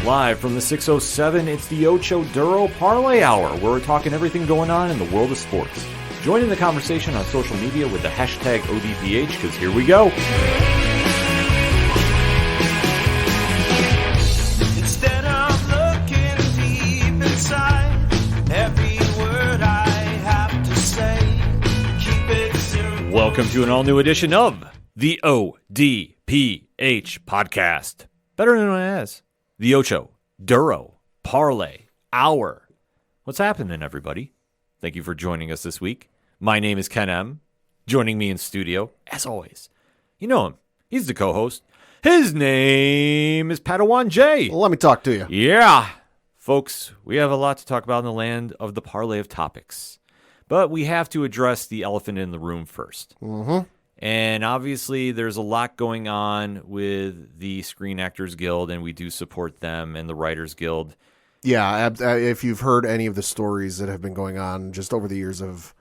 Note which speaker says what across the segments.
Speaker 1: Live from the 607, it's the Ocho Duro Parlay Hour, where we're talking everything going on in the world of sports. Join in the conversation on social media with the hashtag ODPH, because here we go.
Speaker 2: Instead of looking deep inside, every word I have to say, keep it simple.
Speaker 1: Welcome to an all-new edition of the ODPH podcast, better known as the Ocho Duro Parlay Hour. What's happening, everybody? Thank you for joining us this week. My name is Ken M. Joining me in studio, as always, you know him. He's the co-host. His name is Padawan J.
Speaker 3: Well, let me talk to you.
Speaker 1: Yeah. Folks, we have a lot to talk about in the land of the parlay of topics. But we have to address the elephant in the room first.
Speaker 3: Mm-hmm.
Speaker 1: And obviously, there's a lot going on with the Screen Actors Guild, and we do support them, and the Writers Guild.
Speaker 3: Yeah, if you've heard any of the stories that have been going on just over the years of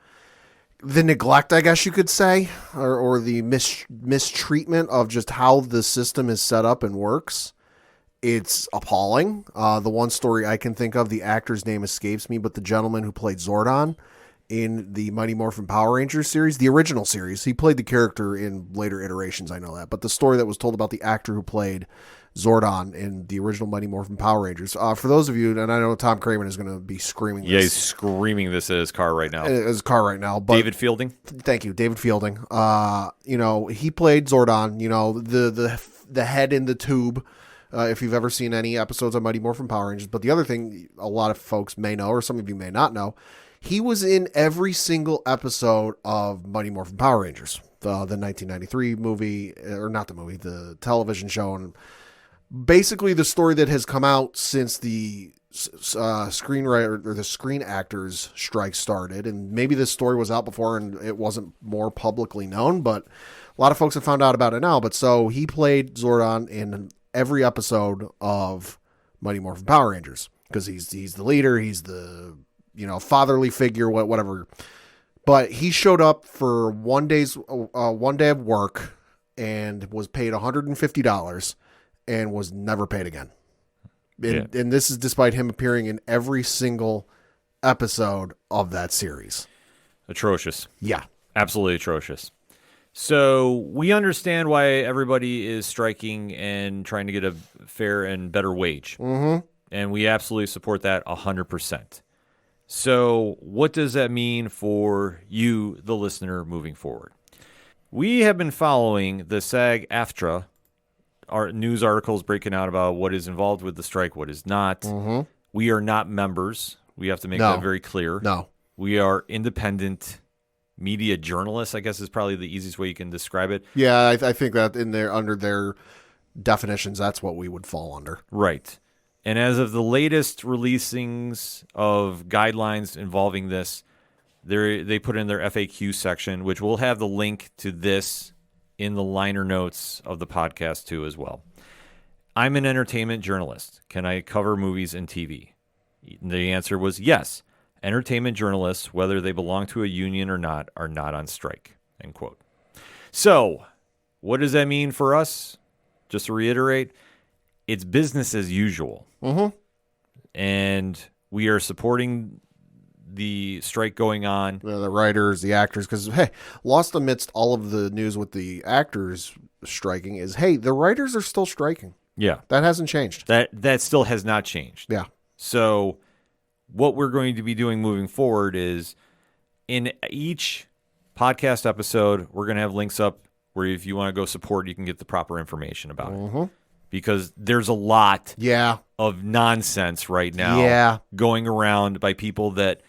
Speaker 3: the neglect, I guess you could say, or the mistreatment of just how the system is set up and works, it's appalling. The one story I can think of, the actor's name escapes me, but the gentleman who played Zordon in the Mighty Morphin Power Rangers series, the original series, he played the character in later iterations, I know that, but the story that was told about the actor who played Zordon in the original Mighty Morphin Power Rangers. For those of you, and I know Tom Craven is going to be screaming this.
Speaker 1: Yeah, he's screaming this at his car right now.
Speaker 3: But
Speaker 1: David Fielding?
Speaker 3: Thank you, David Fielding. He played Zordon, the head in the tube, if you've ever seen any episodes of Mighty Morphin Power Rangers. But the other thing a lot of folks may know, or some of you may not know, he was in every single episode of Mighty Morphin Power Rangers, the 1993 movie, or not the movie, the television show, and basically the story that has come out since the screenwriter or the Screen Actors strike started, and maybe this story was out before and it wasn't more publicly known, but a lot of folks have found out about it now. But so he played Zordon in every episode of Mighty Morphin Power Rangers because he's the leader, he's the fatherly figure, whatever. But he showed up for one day of work and was paid $150 and was never paid again. And this is despite him appearing in every single episode of that series.
Speaker 1: Atrocious.
Speaker 3: Yeah.
Speaker 1: Absolutely atrocious. So we understand why everybody is striking and trying to get a fair and better wage.
Speaker 3: Mm-hmm.
Speaker 1: And we absolutely support that 100%. So what does that mean for you, the listener, moving forward? We have been following the SAG-AFTRA news articles breaking out about what is involved with the strike, what is not.
Speaker 3: Mm-hmm.
Speaker 1: We are not members. We have to make that very clear.
Speaker 3: No.
Speaker 1: We are independent media journalists, I guess is probably the easiest way you can describe it.
Speaker 3: Yeah, I think that under their definitions, that's what we would fall under.
Speaker 1: Right. And as of the latest releasings of guidelines involving this, they put in their FAQ section, which we'll have the link to this in the liner notes of the podcast too as well. I'm an entertainment journalist. Can I cover movies and TV? The answer was yes. Entertainment journalists, whether they belong to a union or not, are not on strike. End quote. So, what does that mean for us? Just to reiterate, it's business as usual.
Speaker 3: Mm-hmm.
Speaker 1: And we are supporting the strike going on.
Speaker 3: The writers, the actors, because, hey, lost amidst all of the news with the actors striking is, hey, the writers are still striking.
Speaker 1: Yeah.
Speaker 3: That hasn't changed.
Speaker 1: That still has not changed.
Speaker 3: Yeah.
Speaker 1: So what we're going to be doing moving forward is in each podcast episode, we're going to have links up where if you want to go support, you can get the proper information about it. Because there's a lot of nonsense right now going around by people that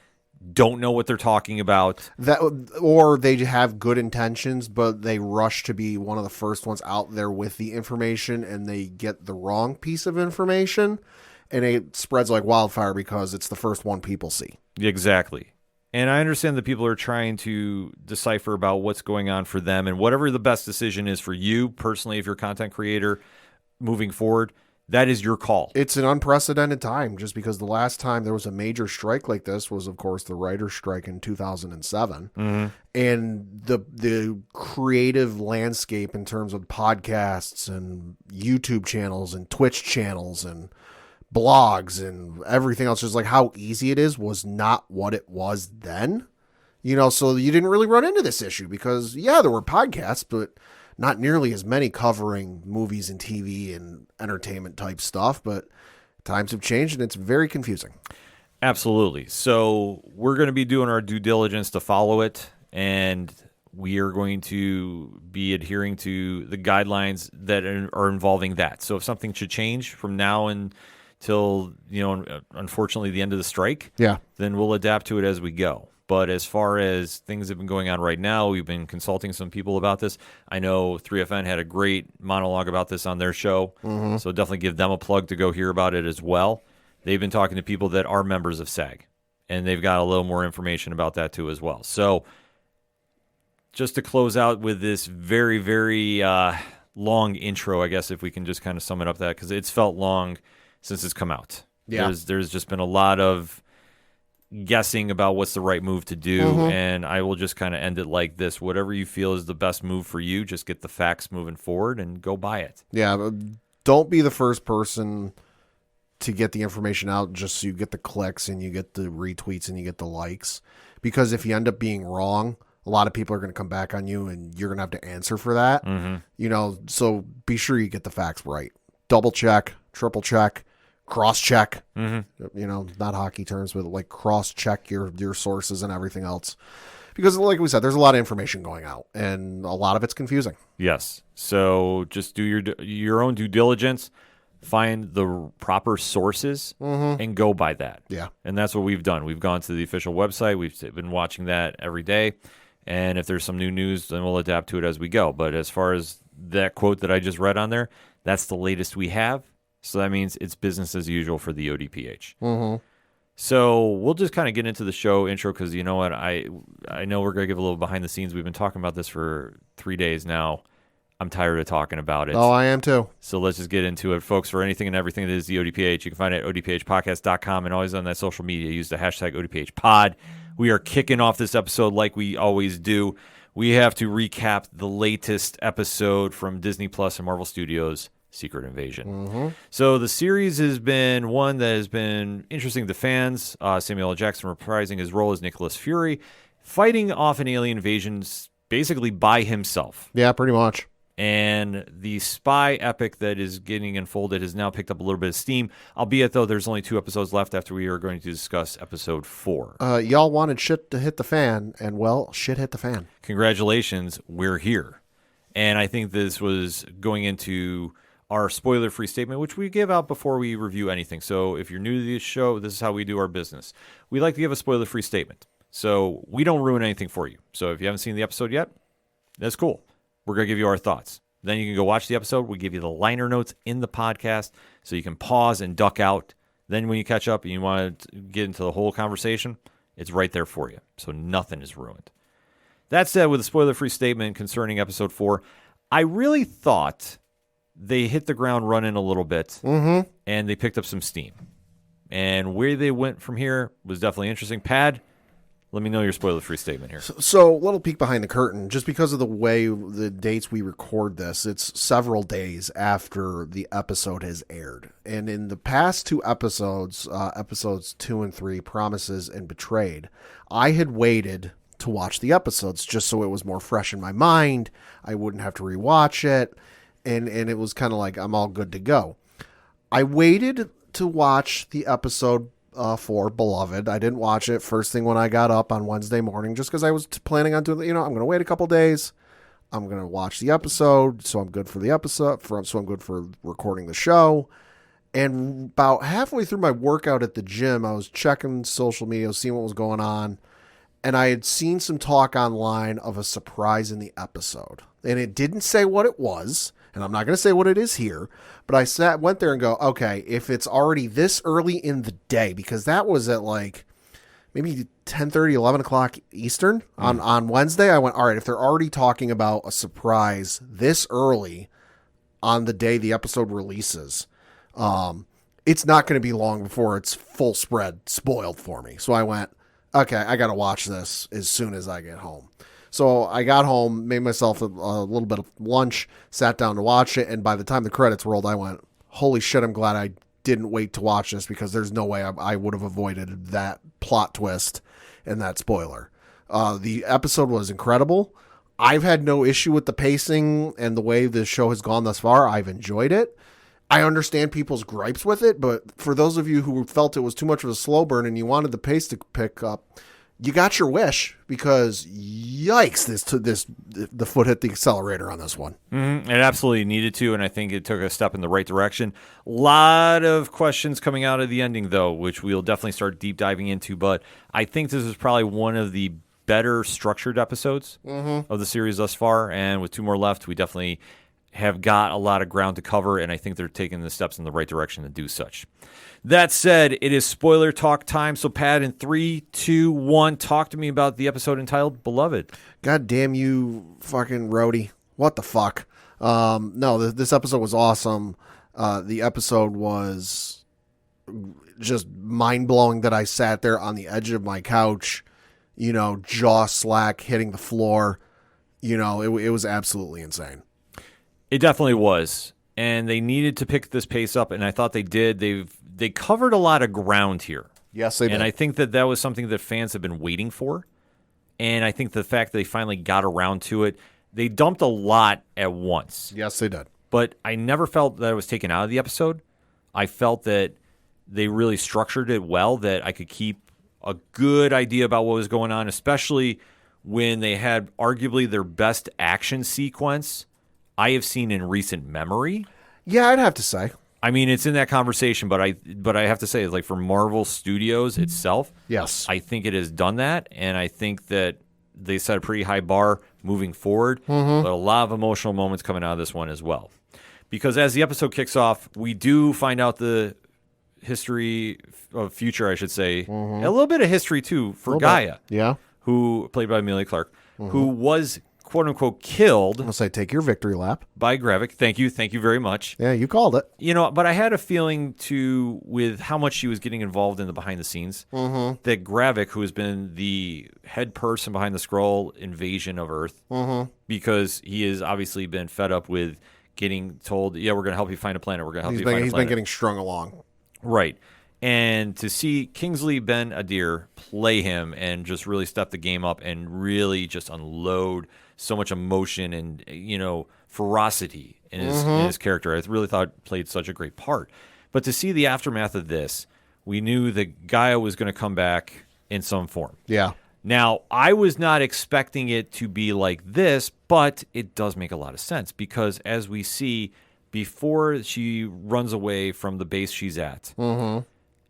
Speaker 1: don't know what they're talking about.
Speaker 3: Or they have good intentions, but they rush to be one of the first ones out there with the information, and they get the wrong piece of information, and it spreads like wildfire because it's the first one people see.
Speaker 1: Exactly. And I understand that people are trying to decipher about what's going on for them, and whatever the best decision is for you personally, if you're a content creator moving forward, that is your call.
Speaker 3: It's an unprecedented time, just because the last time there was a major strike like this was, of course, the writer's strike in 2007.
Speaker 1: Mm-hmm.
Speaker 3: And the creative landscape in terms of podcasts and YouTube channels and Twitch channels and blogs and everything else, just like how easy it is, was not what it was then. So you didn't really run into this issue because, yeah, there were podcasts, but not nearly as many covering movies and TV and entertainment type stuff. But times have changed and it's very confusing.
Speaker 1: Absolutely. So we're going to be doing our due diligence to follow it, and we are going to be adhering to the guidelines that are involving that. So if something should change from now until, unfortunately the end of the strike, then we'll adapt to it as we go. But as far as things have been going on right now, we've been consulting some people about this. I know 3FN had a great monologue about this on their show, so definitely give them a plug to go hear about it as well. They've been talking to people that are members of SAG, and they've got a little more information about that too as well. So just to close out with this very, very long intro, I guess, if we can just kind of sum it up that, because it's felt long since it's come out.
Speaker 3: Yeah.
Speaker 1: There's just been a lot of guessing about what's the right move to do, and I will just kind of end it like this. Whatever you feel is the best move for you, just get the facts moving forward and go buy it.
Speaker 3: Yeah, but don't be the first person to get the information out just so you get the clicks and you get the retweets and you get the likes. Because if you end up being wrong, a lot of people are going to come back on you and you're going to have to answer for that. So be sure you get the facts right. Double check, triple check, cross check, not hockey terms, but like cross check your sources and everything else. Because like we said, there's a lot of information going out and a lot of it's confusing.
Speaker 1: Yes. So just do your own due diligence. Find the proper sources and go by that.
Speaker 3: Yeah.
Speaker 1: And that's what we've done. We've gone to the official website. We've been watching that every day. And if there's some new news, then we'll adapt to it as we go. But as far as that quote that I just read on there, that's the latest we have. So that means it's business as usual for the ODPH. So we'll just kind of get into the show intro because you know what? I know we're going to give a little behind the scenes. We've been talking about this for 3 days now. I'm tired of talking about it.
Speaker 3: Oh, I am too.
Speaker 1: So let's just get into it, folks. For anything and everything that is the ODPH, you can find it at odphpodcast.com and always on that social media. Use the hashtag ODPHpod. We are kicking off this episode like we always do. We have to recap the latest episode from Disney Plus and Marvel Studios, Secret Invasion. So the series has been one that has been interesting to fans. Samuel L. Jackson reprising his role as Nicholas Fury, fighting off an alien invasion basically by himself.
Speaker 3: Yeah, pretty much.
Speaker 1: And the spy epic that is getting unfolded has now picked up a little bit of steam, albeit, though, there's only 2 episodes left after we are going to discuss episode 4.
Speaker 3: Y'all wanted shit to hit the fan, and, well, shit hit the fan.
Speaker 1: Congratulations, we're here. And I think this was going into our spoiler-free statement, which we give out before we review anything. So if you're new to this show, this is how we do our business. We like to give a spoiler-free statement. So we don't ruin anything for you. So if you haven't seen the episode yet, that's cool. We're going to give you our thoughts. Then you can go watch the episode. We give you the liner notes in the podcast so you can pause and duck out. Then when you catch up and you want to get into the whole conversation, it's right there for you. So nothing is ruined. That said, with a spoiler-free statement concerning episode 4, I really thought they hit the ground running a little bit and they picked up some steam. And where they went from here was definitely interesting. Pad, let me know your spoiler-free statement here.
Speaker 3: So, little peek behind the curtain. Just because of the way the dates we record this, it's several days after the episode has aired. And in the past 2 episodes, episodes 2 and 3, Promises and Betrayed, I had waited to watch the episodes just so it was more fresh in my mind. I wouldn't have to rewatch it. And it was kind of like, I'm all good to go. I waited to watch the episode 4, Beloved. I didn't watch it first thing when I got up on Wednesday morning just because I was planning on doing, I'm going to wait a couple days. I'm going to watch the episode, so I'm good for the episode, so I'm good for recording the show. And about halfway through my workout at the gym, I was checking social media, seeing what was going on, and I had seen some talk online of a surprise in the episode. And it didn't say what it was, and I'm not going to say what it is here, but I went there and go, okay, if it's already this early in the day, because that was at like maybe 10:30, 11 o'clock Eastern on Wednesday, I went, all right, if they're already talking about a surprise this early on the day the episode releases, it's not going to be long before it's full spread spoiled for me. So I went, okay, I got to watch this as soon as I get home. So I got home, made myself a little bit of lunch, sat down to watch it, and by the time the credits rolled, I went, holy shit, I'm glad I didn't wait to watch this because there's no way I would have avoided that plot twist and that spoiler. The episode was incredible. I've had no issue with the pacing and the way the show has gone thus far. I've enjoyed it. I understand people's gripes with it, but for those of you who felt it was too much of a slow burn and you wanted the pace to pick up, you got your wish, because yikes, the foot hit the accelerator on this one.
Speaker 1: Mm-hmm. It absolutely needed to, and I think it took a step in the right direction. A lot of questions coming out of the ending, though, which we'll definitely start deep diving into, but I think this is probably one of the better structured episodes of the series thus far, and with 2 more left, we definitely have got a lot of ground to cover, and I think they're taking the steps in the right direction to do such. That said, it is spoiler talk time, so Pat, in 3, 2, 1, talk to me about the episode entitled Beloved.
Speaker 3: God damn you, fucking roadie. What the fuck? No, this episode was awesome. The episode was just mind-blowing that I sat there on the edge of my couch, jaw slack, hitting the floor. It was absolutely insane.
Speaker 1: It definitely was, and they needed to pick this pace up, and I thought they did. They covered a lot of ground here.
Speaker 3: Yes, they did.
Speaker 1: And I think that was something that fans have been waiting for, and I think the fact that they finally got around to it, they dumped a lot at once.
Speaker 3: Yes, they did.
Speaker 1: But I never felt that it was taken out of the episode. I felt that they really structured it well, that I could keep a good idea about what was going on, especially when they had arguably their best action sequence I have seen in recent memory.
Speaker 3: Yeah, I'd have to say.
Speaker 1: I mean, it's in that conversation, but I have to say, like, for Marvel Studios itself,
Speaker 3: yes,
Speaker 1: I think it has done that, and I think that they set a pretty high bar moving forward, but a lot of emotional moments coming out of this one as well. Because as the episode kicks off, we do find out the history of future, I should say, and a little bit of history, too, for Gaia, who, played by Amelia Clark, who was quote-unquote killed.
Speaker 3: I'll say, take your victory lap.
Speaker 1: By Gravik. Thank you very much.
Speaker 3: Yeah, you called it.
Speaker 1: But I had a feeling, too, with how much she was getting involved in the behind-the-scenes, that Gravik, who has been the head person behind the Skrull invasion of Earth, because he has obviously been fed up with getting told, yeah, we're going to help you find a planet, we're going to help you find a planet.
Speaker 3: He's been getting strung along.
Speaker 1: Right. And to see Kingsley Ben Adir play him and just really step the game up and really just unload so much emotion and, ferocity in his character. I really thought it played such a great part. But to see the aftermath of this, we knew that Gaia was going to come back in some form.
Speaker 3: Yeah.
Speaker 1: Now, I was not expecting it to be like this, but it does make a lot of sense because as we see, before she runs away from the base she's at,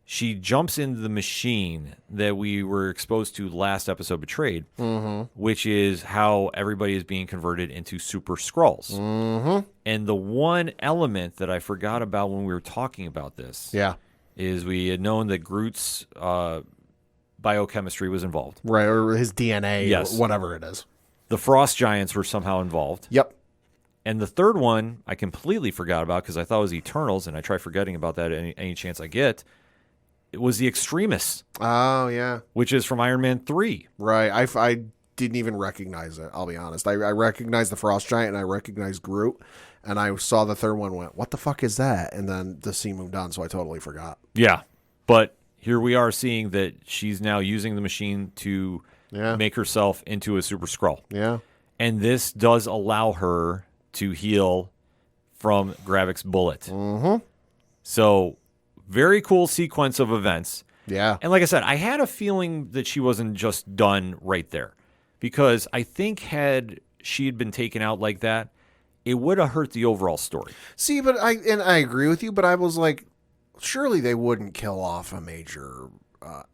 Speaker 1: she jumps into the machine that we were exposed to last episode, Betrayed, which is how everybody is being converted into super Skrulls. And the one element that I forgot about when we were talking about this is we had known that Groot's biochemistry was involved.
Speaker 3: Right, or his DNA, or whatever it is.
Speaker 1: The Frost Giants were somehow involved.
Speaker 3: Yep.
Speaker 1: And the third one I completely forgot about because I thought it was Eternals, and I try forgetting about that any chance I get. It was the Extremists.
Speaker 3: Oh, yeah.
Speaker 1: Which is from Iron Man 3.
Speaker 3: Right. I didn't even recognize it, I'll be honest. I recognized the Frost Giant and I recognized Groot, and I saw the third one and went, what the fuck is that? And then the scene moved on, so I totally forgot.
Speaker 1: Yeah. But here we are seeing that she's now using the machine to make herself into a super Skrull.
Speaker 3: Yeah.
Speaker 1: And this does allow her to heal from Gravik's bullet. So, very cool sequence of events.
Speaker 3: Yeah.
Speaker 1: And like I said, I had a feeling that she wasn't just done right there. Because I think had she had been taken out like that, it would have hurt the overall story.
Speaker 3: See, but I agree with you, but I was like, surely they wouldn't kill off a major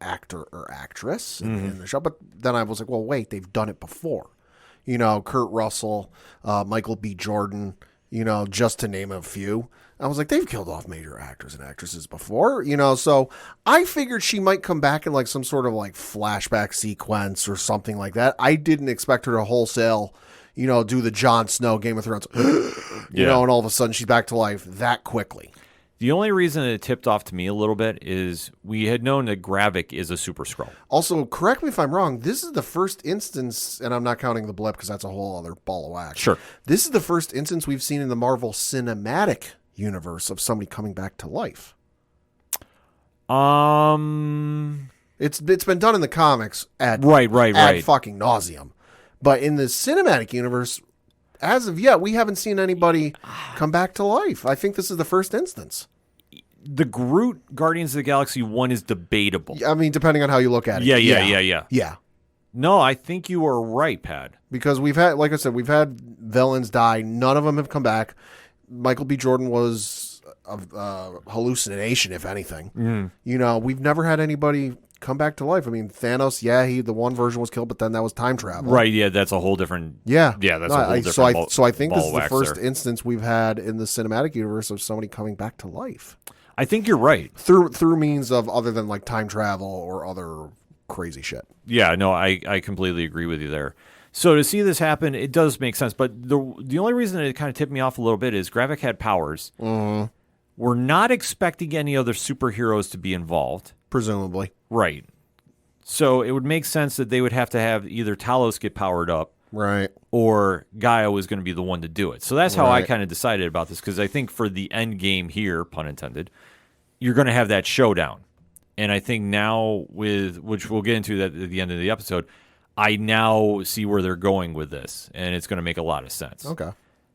Speaker 3: actor or actress in the show. But then I was like, well, wait, they've done it before. Kurt Russell, Michael B. Jordan, just to name a few. I was like, they've killed off major actors and actresses before, so I figured she might come back in like some sort of like flashback sequence or something like that. I didn't expect her to wholesale, do the Jon Snow Game of Thrones, and all of a sudden she's back to life that quickly.
Speaker 1: The only reason it tipped off to me a little bit is we had known that Gravik is a super Skrull.
Speaker 3: Also, correct me if I'm wrong, this is the first instance, and I'm not counting the blip because that's a whole other ball of wax.
Speaker 1: Sure. This
Speaker 3: is the first instance we've seen in the Marvel Cinematic Universe of somebody coming back to life. It's been done in the comics at
Speaker 1: Right.
Speaker 3: fucking nauseum, but in the cinematic universe, as of yet, we haven't seen anybody come back to life. I think this is the first instance.
Speaker 1: The Groot Guardians of the Galaxy 1 is debatable.
Speaker 3: I mean, depending on how you look at it.
Speaker 1: Yeah. No, I think you are right, Pat.
Speaker 3: Because we've had, like I said, we've had villains die. None of them have come back. Michael B. Jordan was a hallucination, if anything. You know, we've never had anybody come back to life. I mean, Thanos, the one version was killed, but then that was time travel.
Speaker 1: Right, yeah, that's a whole different...
Speaker 3: Yeah.
Speaker 1: Yeah, that's a whole different
Speaker 3: So I think this is the
Speaker 1: ball
Speaker 3: first
Speaker 1: waxer.
Speaker 3: instance we've had in the cinematic universe of somebody coming back to life.
Speaker 1: I think you're right.
Speaker 3: Through means of other than like time travel or other crazy shit.
Speaker 1: Yeah, no, I completely agree with you there. So to see this happen, it does make sense. But the only reason it kind of tipped me off a little bit is Gravik had powers.
Speaker 3: Mm-hmm.
Speaker 1: We're not expecting any other superheroes to be involved.
Speaker 3: Presumably.
Speaker 1: Right. So it would make sense that they would have to have either Talos get powered up,
Speaker 3: Right.
Speaker 1: or Gaia was going to be the one to do it. So that's how I
Speaker 3: Right.
Speaker 1: kind of decided about this, because I think for the end game here, pun intended, you're going to have that showdown. And I think now which we'll get into that at the end of the episode, I now see where they're going with this, and it's going to make a lot of sense.
Speaker 3: Okay.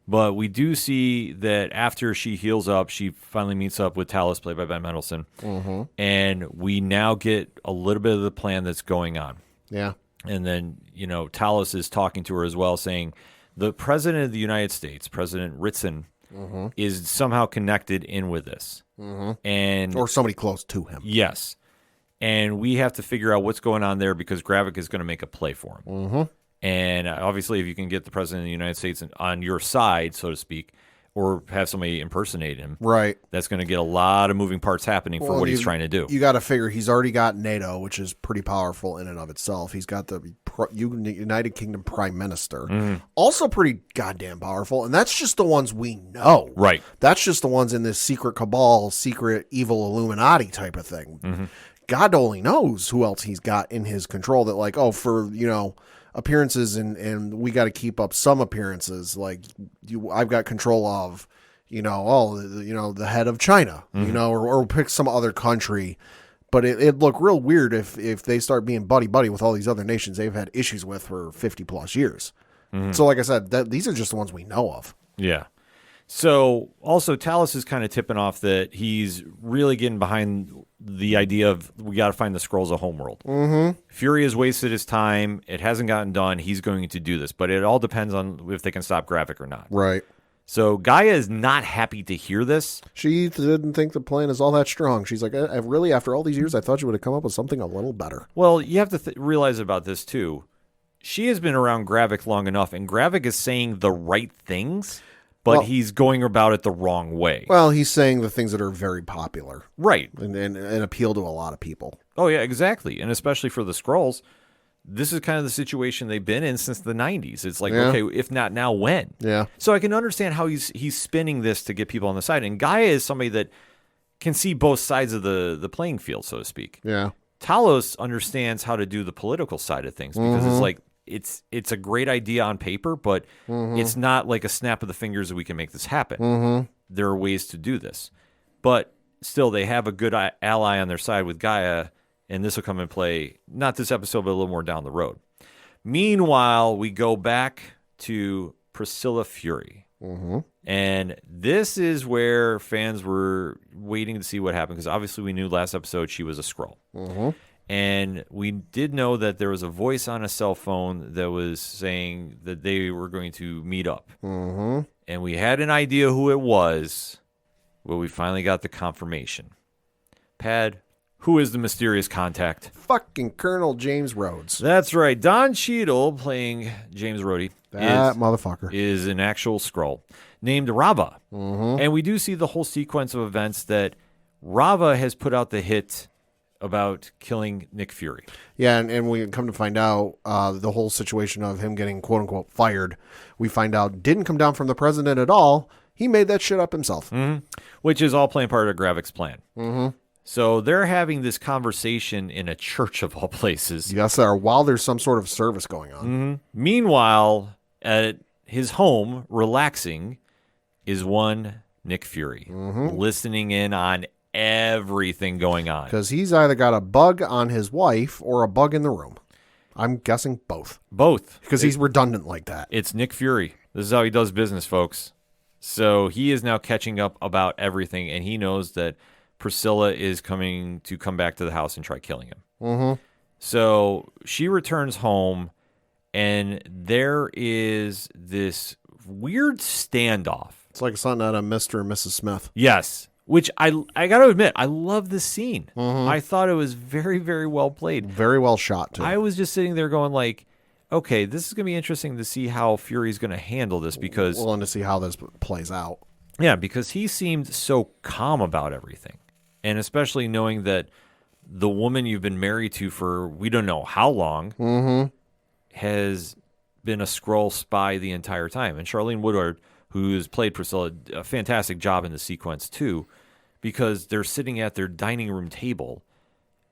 Speaker 1: But we do see that after she heals up, she finally meets up with Talos, played by Ben Mendelsohn.
Speaker 3: Mm-hmm.
Speaker 1: And we now get a little bit of the plan that's going on.
Speaker 3: Yeah.
Speaker 1: And then, Talos is talking to her as well, saying the president of the United States, President Ritson, is somehow connected in with this. And
Speaker 3: Or somebody close to him.
Speaker 1: yes. And we have to figure out what's going on there, because Gravik is going to make a play for him. And obviously, if you can get the president of the United States on your side, so to speak, or have somebody impersonate him,
Speaker 3: Right.
Speaker 1: that's going to get a lot of moving parts happening for what he's trying to do.
Speaker 3: You got to figure he's already got NATO, which is pretty powerful in and of itself. He's got the United Kingdom Prime Minister, also pretty goddamn powerful. And that's just the ones we know.
Speaker 1: Right.
Speaker 3: That's just the ones in this secret cabal, secret evil Illuminati type of thing. God only knows who else he's got in his control that, like, for appearances and we got to keep up some appearances. Like I've got control of, the head of China, or pick some other country. But it'd look real weird if they start being buddy with all these other nations they've had issues with for 50 plus years. So like I said, these are just the ones we know of.
Speaker 1: Yeah. So also Talos is kind of tipping off that he's really getting behind the idea of we got to find the scrolls of Homeworld. Fury has wasted his time. It hasn't gotten done. He's going to do this, but it all depends on if they can stop Gravik or not.
Speaker 3: Right.
Speaker 1: So Gaia is not happy to hear this.
Speaker 3: She didn't think the plan is all that strong. She's like, really, after all these years, I thought you would have come up with something a little better.
Speaker 1: Well, you have to realize about this too. She has been around Gravik long enough, and Gravik is saying the right things, but he's going about it the wrong way.
Speaker 3: Well, he's saying the things that are very popular.
Speaker 1: Right.
Speaker 3: And appeal to a lot of people.
Speaker 1: Oh, yeah, exactly. And especially for the Skrulls, this is kind of the situation they've been in since the 90s. It's like, okay, if not now, when?
Speaker 3: Yeah.
Speaker 1: So I can understand how he's spinning this to get people on the side. And Gaia is somebody that can see both sides of the playing field, so to speak.
Speaker 3: Yeah.
Speaker 1: Talos understands how to do the political side of things, because it's like, it's a great idea on paper, but it's not like a snap of the fingers that we can make this happen. There are ways to do this. But still, they have a good ally on their side with Gaia, and this will come in play, not this episode, but a little more down the road. Meanwhile, we go back to Priscilla Fury. And this is where fans were waiting to see what happened, because obviously we knew last episode she was a Skrull. And we did know that there was a voice on a cell phone that was saying that they were going to meet up. And we had an idea who it was, but we finally got the confirmation. Pad, who is the mysterious contact?
Speaker 3: Fucking Colonel James Rhodes.
Speaker 1: That's right. Don Cheadle, playing James Rhodey,
Speaker 3: That motherfucker.
Speaker 1: is an actual Skrull named Rava. And we do see the whole sequence of events that Rava has put out the hit about killing Nick Fury.
Speaker 3: Yeah, and we come to find out the whole situation of him getting quote-unquote fired, we find out didn't come down from the president at all. He made that shit up himself.
Speaker 1: Which is all playing part of Gravik's plan. So they're having this conversation in a church of all places.
Speaker 3: Yes, sir. While there's some sort of service going on.
Speaker 1: Meanwhile, at his home, relaxing, is one Nick Fury, listening in on everything going on.
Speaker 3: Because he's either got a bug on his wife or a bug in the room. I'm guessing both.
Speaker 1: Both.
Speaker 3: Because he's redundant like that.
Speaker 1: It's Nick Fury. This is how he does business, folks. So he is now catching up about everything, and he knows that Priscilla is come back to the house and try killing him.
Speaker 3: Mm-hmm.
Speaker 1: So she returns home, and there is this weird standoff.
Speaker 3: It's like something out of Mr. and Mrs. Smith.
Speaker 1: Yes. Which I got to admit, I love this scene.
Speaker 3: Mm-hmm.
Speaker 1: I thought it was very, very well played.
Speaker 3: Very well shot, too.
Speaker 1: I was just sitting there going like, okay, this is going to be interesting to see how Fury's going to handle this because...
Speaker 3: Well, and to see how this plays out.
Speaker 1: Yeah, because he seemed so calm about everything. And especially knowing that the woman you've been married to for we don't know how long
Speaker 3: Mm-hmm.
Speaker 1: has been a Skrull spy the entire time. And Charlene Woodward, who's played Priscilla, a fantastic job in the sequence too, because they're sitting at their dining room table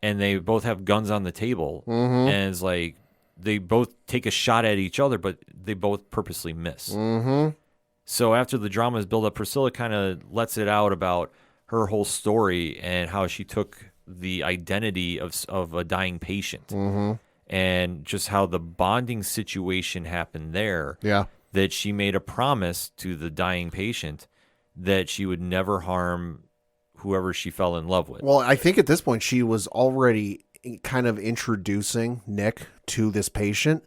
Speaker 1: and they both have guns on the table.
Speaker 3: Mm-hmm.
Speaker 1: And it's like they both take a shot at each other, but they both purposely miss.
Speaker 3: Mm-hmm.
Speaker 1: So after the drama is built up, Priscilla kind of lets it out about her whole story and how she took the identity of a dying patient.
Speaker 3: Mm-hmm.
Speaker 1: And just how the bonding situation happened there.
Speaker 3: Yeah.
Speaker 1: That she made a promise to the dying patient that she would never harm whoever she fell in love with.
Speaker 3: Well, I think at this point she was already kind of introducing Nick to this patient.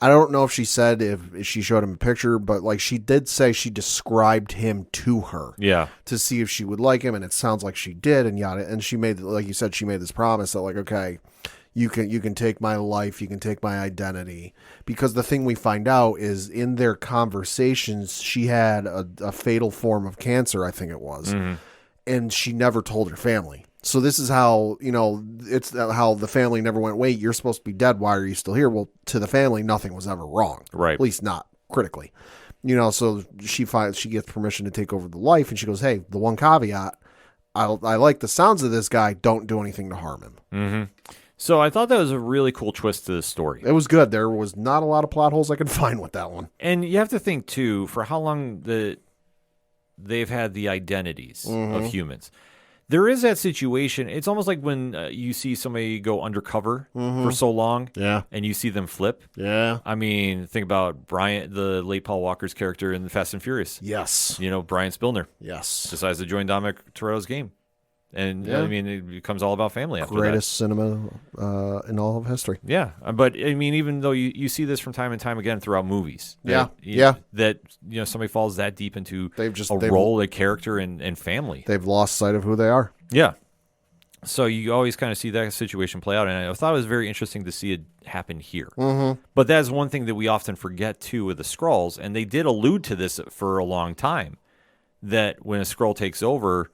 Speaker 3: I don't know if she said if she showed him a picture, but like she did say she described him to her.
Speaker 1: Yeah.
Speaker 3: To see if she would like him, and it sounds like she did, and yada. And she made, like you said, she made this promise that like, okay, you can take my life, you can take my identity. Because the thing we find out is in their conversations, she had a fatal form of cancer, I think it was, and she never told her family. So this is how, it's how the family never went, wait, you're supposed to be dead. Why are you still here? Well, to the family, nothing was ever wrong.
Speaker 1: Right.
Speaker 3: At least not critically. So she gets permission to take over the life, and she goes, hey, the one caveat, I like the sounds of this guy. Don't do anything to harm him.
Speaker 1: Mm-hmm. So I thought that was a really cool twist to the story.
Speaker 3: It was good. There was not a lot of plot holes I could find with that one.
Speaker 1: And you have to think, too, for how long they've had the identities of humans. There is that situation. It's almost like when you see somebody go undercover for so long and you see them flip.
Speaker 3: Yeah.
Speaker 1: I mean, think about Brian, the late Paul Walker's character in The Fast and Furious.
Speaker 3: Yes.
Speaker 1: Brian Spillner.
Speaker 3: Yes.
Speaker 1: Decides to join Dominic Toretto's game. And, I mean, it becomes all about family after
Speaker 3: Greatest cinema in all of history.
Speaker 1: Yeah. But, I mean, even though you see this from time and time again throughout movies. That, somebody falls that deep into a role, a character, and family.
Speaker 3: They've lost sight of who they are.
Speaker 1: Yeah. So you always kind of see that situation play out. And I thought it was very interesting to see it happen here.
Speaker 3: Mm-hmm.
Speaker 1: But that's one thing that we often forget, too, with the Skrulls. And they did allude to this for a long time. That when a Skrull takes over...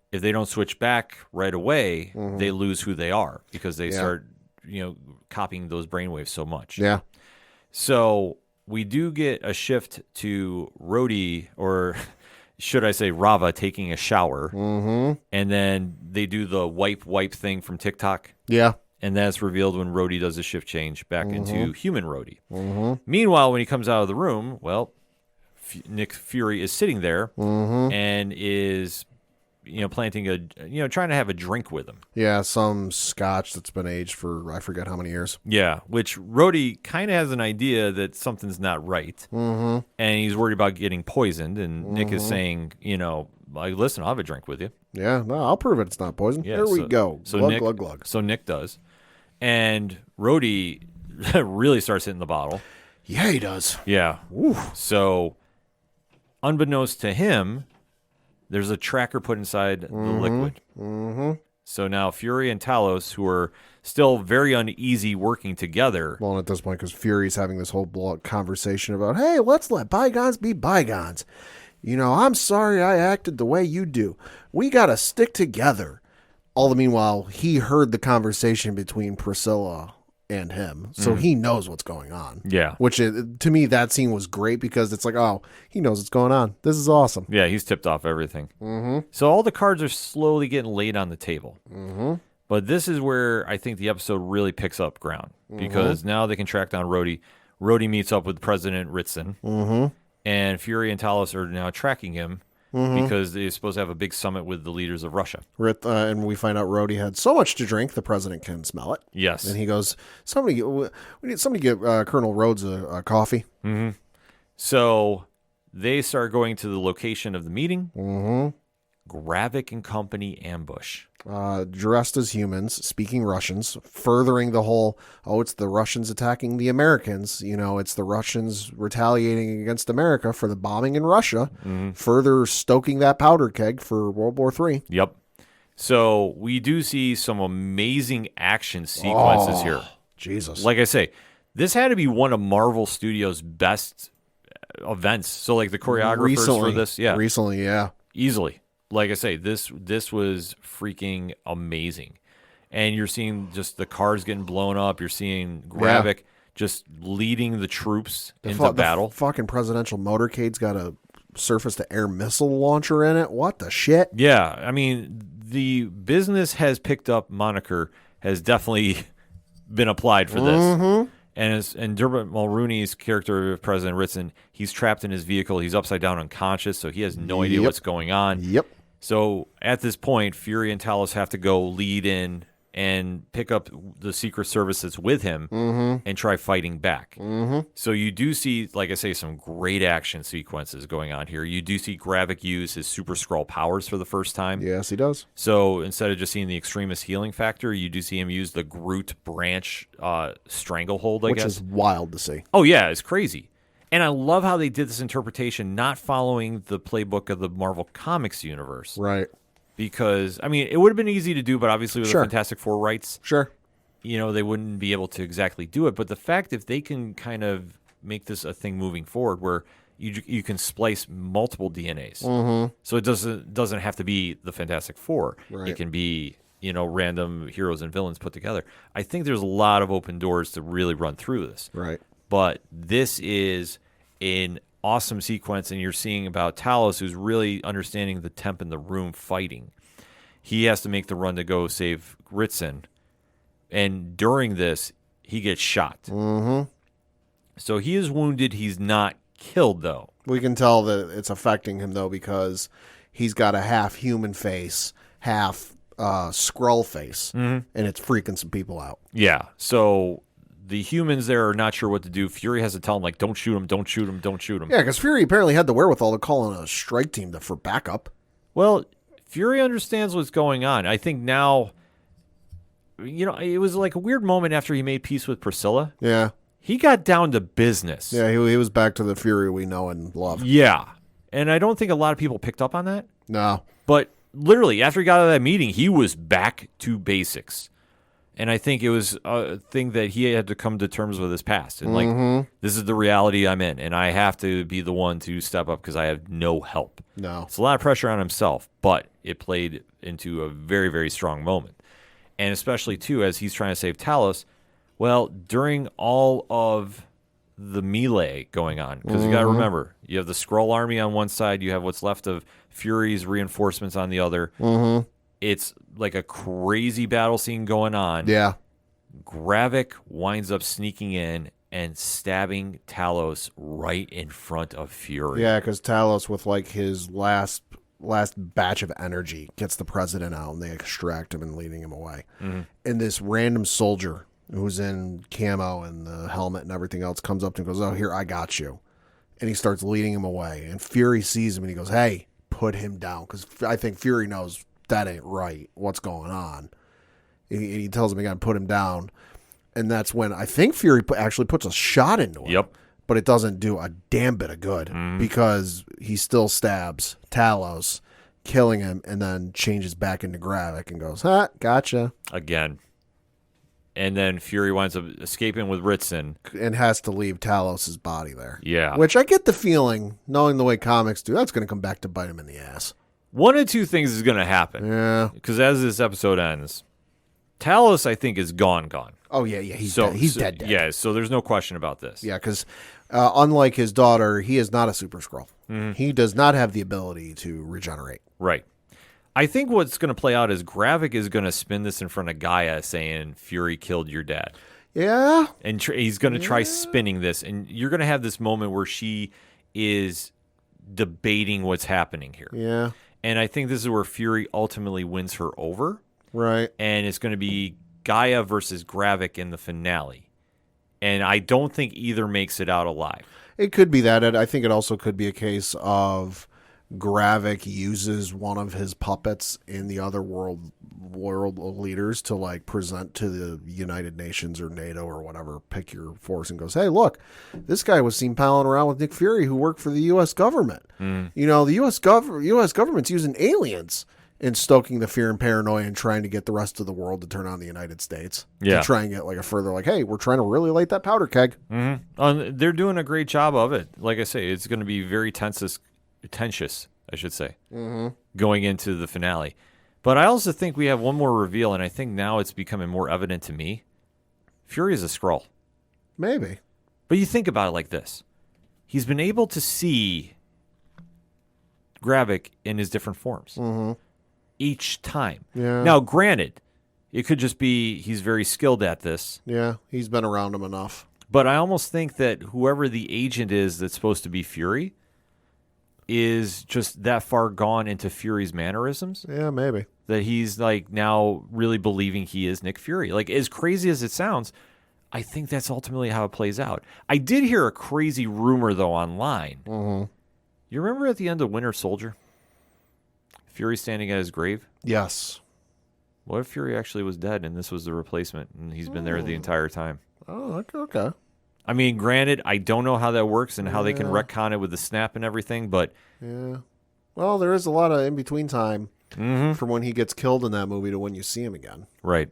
Speaker 1: If they don't switch back right away, they lose who they are because they start, copying those brainwaves so much.
Speaker 3: Yeah.
Speaker 1: So we do get a shift to Rhodey, or should I say Rava, taking a shower. Mm-hmm. And then they do the wipe thing from TikTok.
Speaker 3: Yeah.
Speaker 1: And that's revealed when Rhodey does a shift change back into human Rhodey. Mm-hmm. Meanwhile, when he comes out of the room, well, Nick Fury is sitting there and is... planting trying to have a drink with him.
Speaker 3: Yeah, some scotch that's been aged for I forget how many years.
Speaker 1: Yeah, which Rhodey kind of has an idea that something's not right. Mm-hmm. And he's worried about getting poisoned. And Nick is saying, listen, I'll have a drink with you.
Speaker 3: Yeah, no, I'll prove it. It's not poison.
Speaker 1: Yeah,
Speaker 3: Here we go.
Speaker 1: So
Speaker 3: glug,
Speaker 1: Nick,
Speaker 3: glug, glug.
Speaker 1: So Nick does. And Rhodey really starts hitting the bottle.
Speaker 3: Yeah, he does.
Speaker 1: Yeah.
Speaker 3: Ooh.
Speaker 1: So unbeknownst to him... There's a tracker put inside the liquid. Mm-hmm. So now Fury and Talos, who are still very uneasy working together.
Speaker 3: Well, at this point, because Fury's having this whole conversation about, hey, let's let bygones be bygones. I'm sorry I acted the way you do. We got to stick together. All the meanwhile, he heard the conversation between Priscilla and him, so he knows what's going on.
Speaker 1: Yeah.
Speaker 3: Which, to me, that scene was great because it's like, oh, he knows what's going on. This is awesome.
Speaker 1: Yeah, he's tipped off everything. Mm-hmm. So all the cards are slowly getting laid on the table. Mm-hmm. But this is where I think the episode really picks up ground because now they can track down Rhodey. Rhodey meets up with President Ritson, and Fury and Talos are now tracking him. because they're supposed to have a big summit with the leaders of Russia.
Speaker 3: And we find out Rhodey had so much to drink, the president can smell it.
Speaker 1: Yes.
Speaker 3: And he goes, we need somebody to get Colonel Rhodes a coffee.
Speaker 1: So they start going to the location of the meeting. Gravik and company ambush.
Speaker 3: Dressed as humans, speaking Russians, furthering the whole, it's the Russians attacking the Americans. It's the Russians retaliating against America for the bombing in Russia, further stoking that powder keg for World War III.
Speaker 1: Yep. So we do see some amazing action sequences here.
Speaker 3: Jesus.
Speaker 1: Like I say, this had to be one of Marvel Studios' best events. So like the choreographers for this,
Speaker 3: Recently, yeah.
Speaker 1: Easily. Like I say, this was freaking amazing. And you're seeing just the cars getting blown up. You're seeing Gravik just leading the troops into battle.
Speaker 3: The fucking presidential motorcade's got a surface-to-air missile launcher in it. What the shit?
Speaker 1: Yeah, I mean, the business has picked up moniker has definitely been applied for this. And Dermot Mulrooney's character, President Ritson, he's trapped in his vehicle. He's upside down unconscious, so he has no idea what's going on.
Speaker 3: Yep.
Speaker 1: So at this point, Fury and Talos have to go lead in and pick up the Secret Service that's with him and try fighting back. So you do see, like I say, some great action sequences going on here. You do see Gravik use his Super Skrull powers for the first time.
Speaker 3: Yes, he does.
Speaker 1: So instead of just seeing the Extremis healing factor, you do see him use the Groot branch stranglehold, I guess.
Speaker 3: Which is wild to see.
Speaker 1: Oh, yeah, it's crazy. And I love how they did this interpretation, not following the playbook of the Marvel Comics universe.
Speaker 3: Right.
Speaker 1: Because, I mean, it would have been easy to do, but obviously with the Fantastic Four rights, they wouldn't be able to exactly do it. But the fact if they can kind of make this a thing moving forward where you can splice multiple DNAs. So it doesn't have to be the Fantastic Four.
Speaker 3: Right.
Speaker 1: It can be, random heroes and villains put together. I think there's a lot of open doors to really run through this.
Speaker 3: Right.
Speaker 1: But this is an awesome sequence, and you're seeing about Talos, who's really understanding the temp in the room fighting. He has to make the run to go save Ritson, and during this, he gets shot. So he is wounded. He's not killed, though.
Speaker 3: We can tell that it's affecting him, though, because he's got a half human face, half Skrull face, and it's freaking some people out.
Speaker 1: Yeah, so the humans there are not sure what to do. Fury has to tell them, like, don't shoot him, don't shoot him, don't shoot him.
Speaker 3: Yeah, because Fury apparently had the wherewithal to call in a strike team for backup.
Speaker 1: Well, Fury understands what's going on. I think now, it was like a weird moment after he made peace with Priscilla.
Speaker 3: Yeah.
Speaker 1: He got down to business.
Speaker 3: Yeah, he was back to the Fury we know and love.
Speaker 1: Yeah. And I don't think a lot of people picked up on that.
Speaker 3: No.
Speaker 1: But literally, after he got out of that meeting, he was back to basics. And I think it was a thing that he had to come to terms with his past. And, like, this is the reality I'm in. And I have to be the one to step up because I have no help.
Speaker 3: No.
Speaker 1: It's a lot of pressure on himself, but it played into a very, very strong moment. And especially, too, as he's trying to save Talos, well, during all of the melee going on, because you got to remember, you have the Skrull army on one side, you have what's left of Fury's reinforcements on the other. It's like a crazy battle scene going on.
Speaker 3: Yeah.
Speaker 1: Gravik winds up sneaking in and stabbing Talos right in front of Fury.
Speaker 3: Yeah, because Talos, with like his last batch of energy, gets the president out and they extract him and leading him away. And this random soldier who's in camo and the helmet and everything else comes up to him and goes, "Oh, here, I got you." And he starts leading him away. And Fury sees him and he goes, "Hey, put him down." Because I think Fury knows that ain't right. What's going on? And he tells him again, put him down. And that's when I think Fury actually puts a shot into him.
Speaker 1: Yep.
Speaker 3: But it doesn't do a damn bit of good because he still stabs Talos, killing him, and then changes back into Gravik and goes, gotcha.
Speaker 1: Again. And then Fury winds up escaping with Ritson.
Speaker 3: And has to leave Talos' body there.
Speaker 1: Yeah.
Speaker 3: Which I get the feeling, knowing the way comics do, that's going to come back to bite him in the ass.
Speaker 1: One of two things is going to happen.
Speaker 3: Yeah.
Speaker 1: Because as this episode ends, Talos, I think, is gone.
Speaker 3: Oh, yeah, he's dead. He's dead.
Speaker 1: Yeah, so there's no question about this.
Speaker 3: Yeah, because unlike his daughter, he is not a Super Skrull. He does not have the ability to regenerate.
Speaker 1: Right. I think what's going to play out is Gravik is going to spin this in front of Gaia saying, Fury killed your dad.
Speaker 3: Yeah.
Speaker 1: And he's going to try spinning this. And you're going to have this moment where she is debating what's happening here.
Speaker 3: Yeah.
Speaker 1: And I think this is where Fury ultimately wins her over.
Speaker 3: Right.
Speaker 1: And it's going to be Gaia versus Gravik in the finale. And I don't think either makes it out alive.
Speaker 3: It could be that. I think it also could be a case of Gravik uses one of his puppets in the other world leaders to like present to the United Nations or NATO or whatever, pick your force, and goes, hey, look, this guy was seen palling around with Nick Fury who worked for the U.S. government. You know, the U.S. government's using aliens in stoking the fear and paranoia and trying to get the rest of the world to turn on the United States.
Speaker 1: Yeah.
Speaker 3: To try and get like a further like, hey, we're trying to really light that powder keg.
Speaker 1: They're doing a great job of it. Like I say, it's going to be very tensious, I should say, going into the finale. But I also think we have one more reveal, and I think now it's becoming more evident to me. Fury is a Skrull.
Speaker 3: Maybe.
Speaker 1: But you think about it like this. He's been able to see Gravik in his different forms each time.
Speaker 3: Yeah.
Speaker 1: Now, granted, it could just be he's very skilled at this.
Speaker 3: Yeah, he's been around him enough.
Speaker 1: But I almost think that whoever the agent is that's supposed to be Fury is just that far gone into Fury's mannerisms
Speaker 3: Yeah, maybe.
Speaker 1: that he's like now really believing he is Nick Fury. Like, as crazy as it sounds, I think that's ultimately how it plays out. I did hear a crazy rumor, though, online. You remember at the end of Winter Soldier? Fury standing at his grave?
Speaker 3: Yes.
Speaker 1: What if Fury actually was dead and this was the replacement and he's been there the entire time?
Speaker 3: Oh, okay.
Speaker 1: I mean, granted, I don't know how that works and how they can retcon it with the snap and everything, but
Speaker 3: Yeah. Well, there is a lot of in-between time from when he gets killed in that movie to when you see him again.
Speaker 1: right.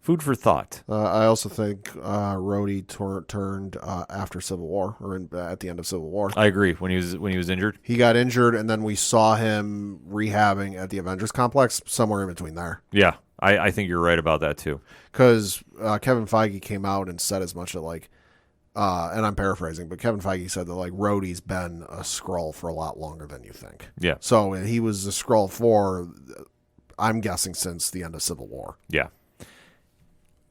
Speaker 1: Food for thought.
Speaker 3: I also think Rhodey turned after Civil War, or at the end of Civil War.
Speaker 1: I agree. When he was injured.
Speaker 3: He got injured, and then we saw him rehabbing at the Avengers Complex, somewhere in between there.
Speaker 1: Yeah, I think you're right about that too.
Speaker 3: Because Kevin Feige came out and said as much that, like, and I'm paraphrasing, but Kevin Feige said that, like, Rhodey's been a Skrull for a lot longer than you think.
Speaker 1: Yeah.
Speaker 3: So he was a Skrull for, I'm guessing, since the end of Civil War.
Speaker 1: Yeah.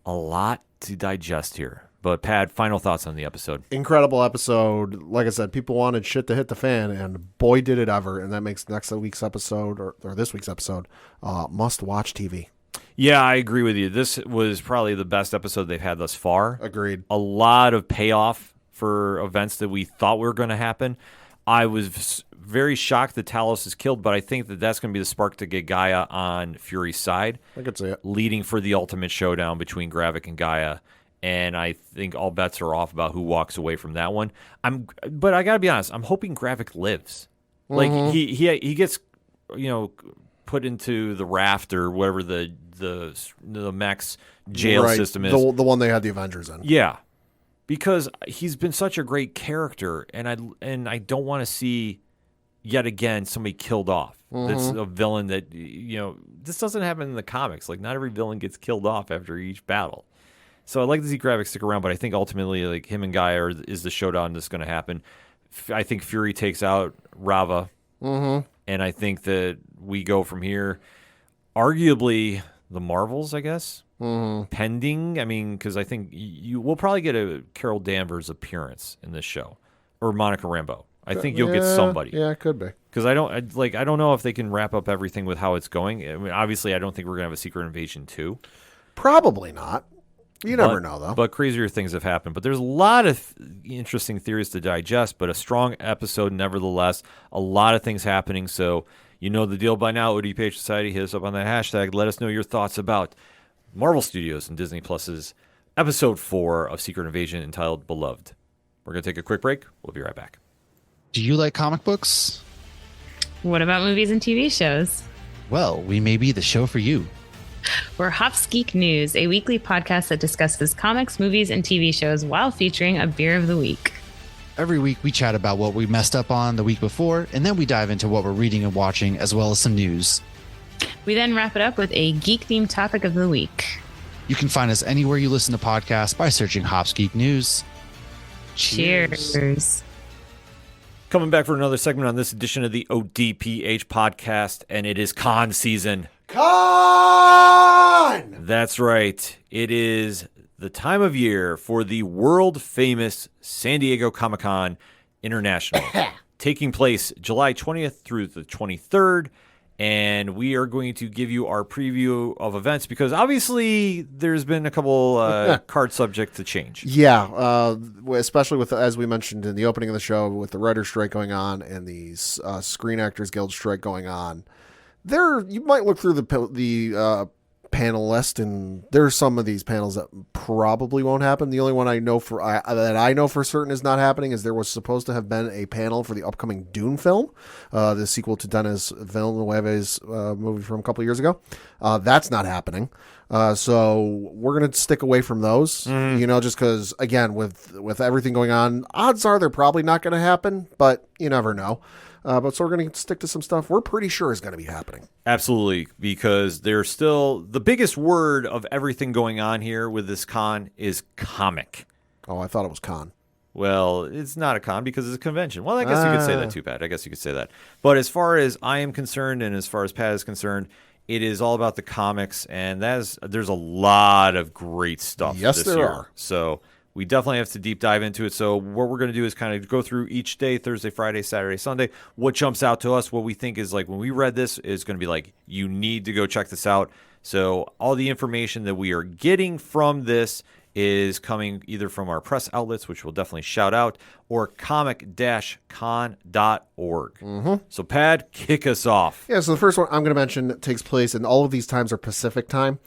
Speaker 1: A lot to digest here. But Pat, final thoughts on the episode.
Speaker 3: Incredible episode. Like I said, people wanted shit to hit the fan, and boy did it ever. And that makes next week's episode, or this week's episode, must-watch TV.
Speaker 1: Yeah, I agree with you. This was probably the best episode they've had thus far.
Speaker 3: Agreed.
Speaker 1: A lot of payoff for events that we thought were going to happen. I was very shocked that Talos is killed, but I think that that's going to be the spark to get Gaia on Fury's side,
Speaker 3: I could see it.
Speaker 1: leading for the ultimate showdown between Gravik and Gaia. And I think all bets are off about who walks away from that one. But I got to be honest, I'm hoping Gravik lives. Like he gets, put into the raft or whatever the max jail system is.
Speaker 3: The one they had the Avengers in.
Speaker 1: Yeah, because he's been such a great character, and I don't want to see yet again somebody killed off. That's a villain that this doesn't happen in the comics. Like, not every villain gets killed off after each battle. So I'd like to see Gravik stick around, but I think ultimately, like, him and Gaia is the showdown that's going to happen. I think Fury takes out Rava, and I think that we go from here. Arguably, the Marvels, I guess, pending. I mean, because I think we'll probably get a Carol Danvers appearance in this show, or Monica Rambeau. I think you'll get somebody.
Speaker 3: Yeah, it could be.
Speaker 1: Because I don't know if they can wrap up everything with how it's going. I mean, obviously, I don't think we're gonna have a Secret Invasion 2.
Speaker 3: Probably not. You never know, though.
Speaker 1: But crazier things have happened. But there's a lot of interesting theories to digest, but a strong episode nevertheless. A lot of things happening. So you know the deal by now. ODPH Society, hit us up on that hashtag. Let us know your thoughts about Marvel Studios and Disney Plus's Episode 4 of Secret Invasion entitled Beloved. We're going to take a quick break. We'll be right back.
Speaker 4: Do you like comic books?
Speaker 5: What about movies and TV shows?
Speaker 4: Well, we may be the show for you.
Speaker 5: We're Hops Geek News, a weekly podcast that discusses comics, movies, and TV shows while featuring a beer of the week.
Speaker 4: Every week we chat about what we messed up on the week before, and then we dive into what we're reading and watching, as well as some news.
Speaker 5: We then wrap it up with a geek-themed topic of the week.
Speaker 4: You can find us anywhere you listen to podcasts by searching Hops Geek News.
Speaker 5: Cheers.
Speaker 1: Coming back for another segment on this edition of the ODPH podcast, and it is con season.
Speaker 3: Con!
Speaker 1: That's right. It is the time of year for the world-famous San Diego Comic-Con International taking place July 20th through the 23rd. And we are going to give you our preview of events because obviously there's been a couple card subject to change.
Speaker 3: Yeah, especially with, as we mentioned in the opening of the show, with the writer's strike going on and the Screen Actors Guild strike going on. You might look through the panel list, and there's some of these panels that probably won't happen. The only one I know for certain is not happening is there was supposed to have been a panel for the upcoming Dune film, the sequel to Denis Villeneuve's movie from a couple of years ago. That's not happening. So we're going to stick away from those, just because, again, with everything going on, odds are they're probably not going to happen, but you never know. But so we're going to stick to some stuff we're pretty sure is going to be happening.
Speaker 1: Absolutely, because there's still the biggest word of everything going on here with this con is comic.
Speaker 3: Oh, I thought it was con.
Speaker 1: Well, it's not a con because it's a convention. Well, I guess you could say that too, Pat. I guess you could say that. But as far as I am concerned and as far as Pat is concerned, it is all about the comics, and there's a lot of great stuff this year.
Speaker 3: Are.
Speaker 1: So we definitely have to deep dive into it. So what we're going to do is kind of go through each day, Thursday, Friday, Saturday, Sunday, what jumps out to us, what we think is like when we read this is going to be like, you need to go check this out. So all the information that we are getting from this is coming either from our press outlets, which we'll definitely shout out, or comic-con.org. So, Pat, kick us off.
Speaker 3: Yeah, so the first one I'm going to mention takes place, and all of these times are Pacific time.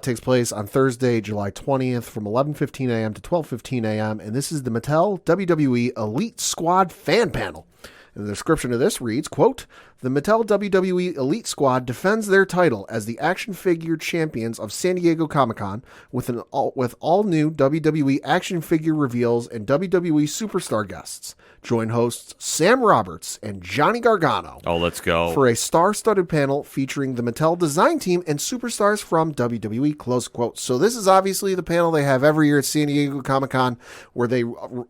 Speaker 3: Takes place on Thursday, July 20th from 11:15 a.m. to 12:15 a.m., and this is the Mattel WWE Elite Squad Fan Panel. And the description of this reads, quote, "The Mattel WWE Elite Squad defends their title as the action figure champions of San Diego Comic-Con with all new WWE action figure reveals and WWE superstar guests. Join hosts Sam Roberts and Johnny Gargano.
Speaker 1: Oh, let's go.
Speaker 3: For a star-studded panel featuring the Mattel design team and superstars from WWE," close quote. So this is obviously the panel they have every year at San Diego Comic-Con where they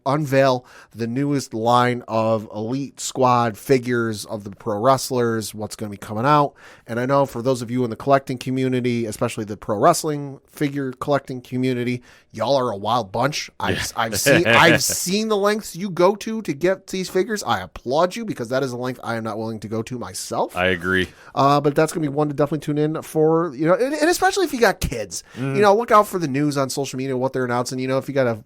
Speaker 3: unveil the newest line of Elite Squad figures of the pro wrestlers, what's going to be coming out. And I know for those of you in the collecting community, especially the pro wrestling figure collecting community, y'all are a wild bunch. I've seen the lengths you go to get these figures. I applaud you because that is a length I am not willing to go to myself.
Speaker 1: I agree.
Speaker 3: But that's going to be one to definitely tune in for, and especially if you got kids, look out for the news on social media, what they're announcing. If you got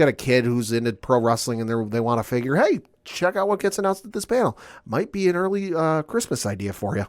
Speaker 3: a kid who's into pro wrestling and they want to figure, hey, check out what gets announced at this panel. Might be an early Christmas idea for you.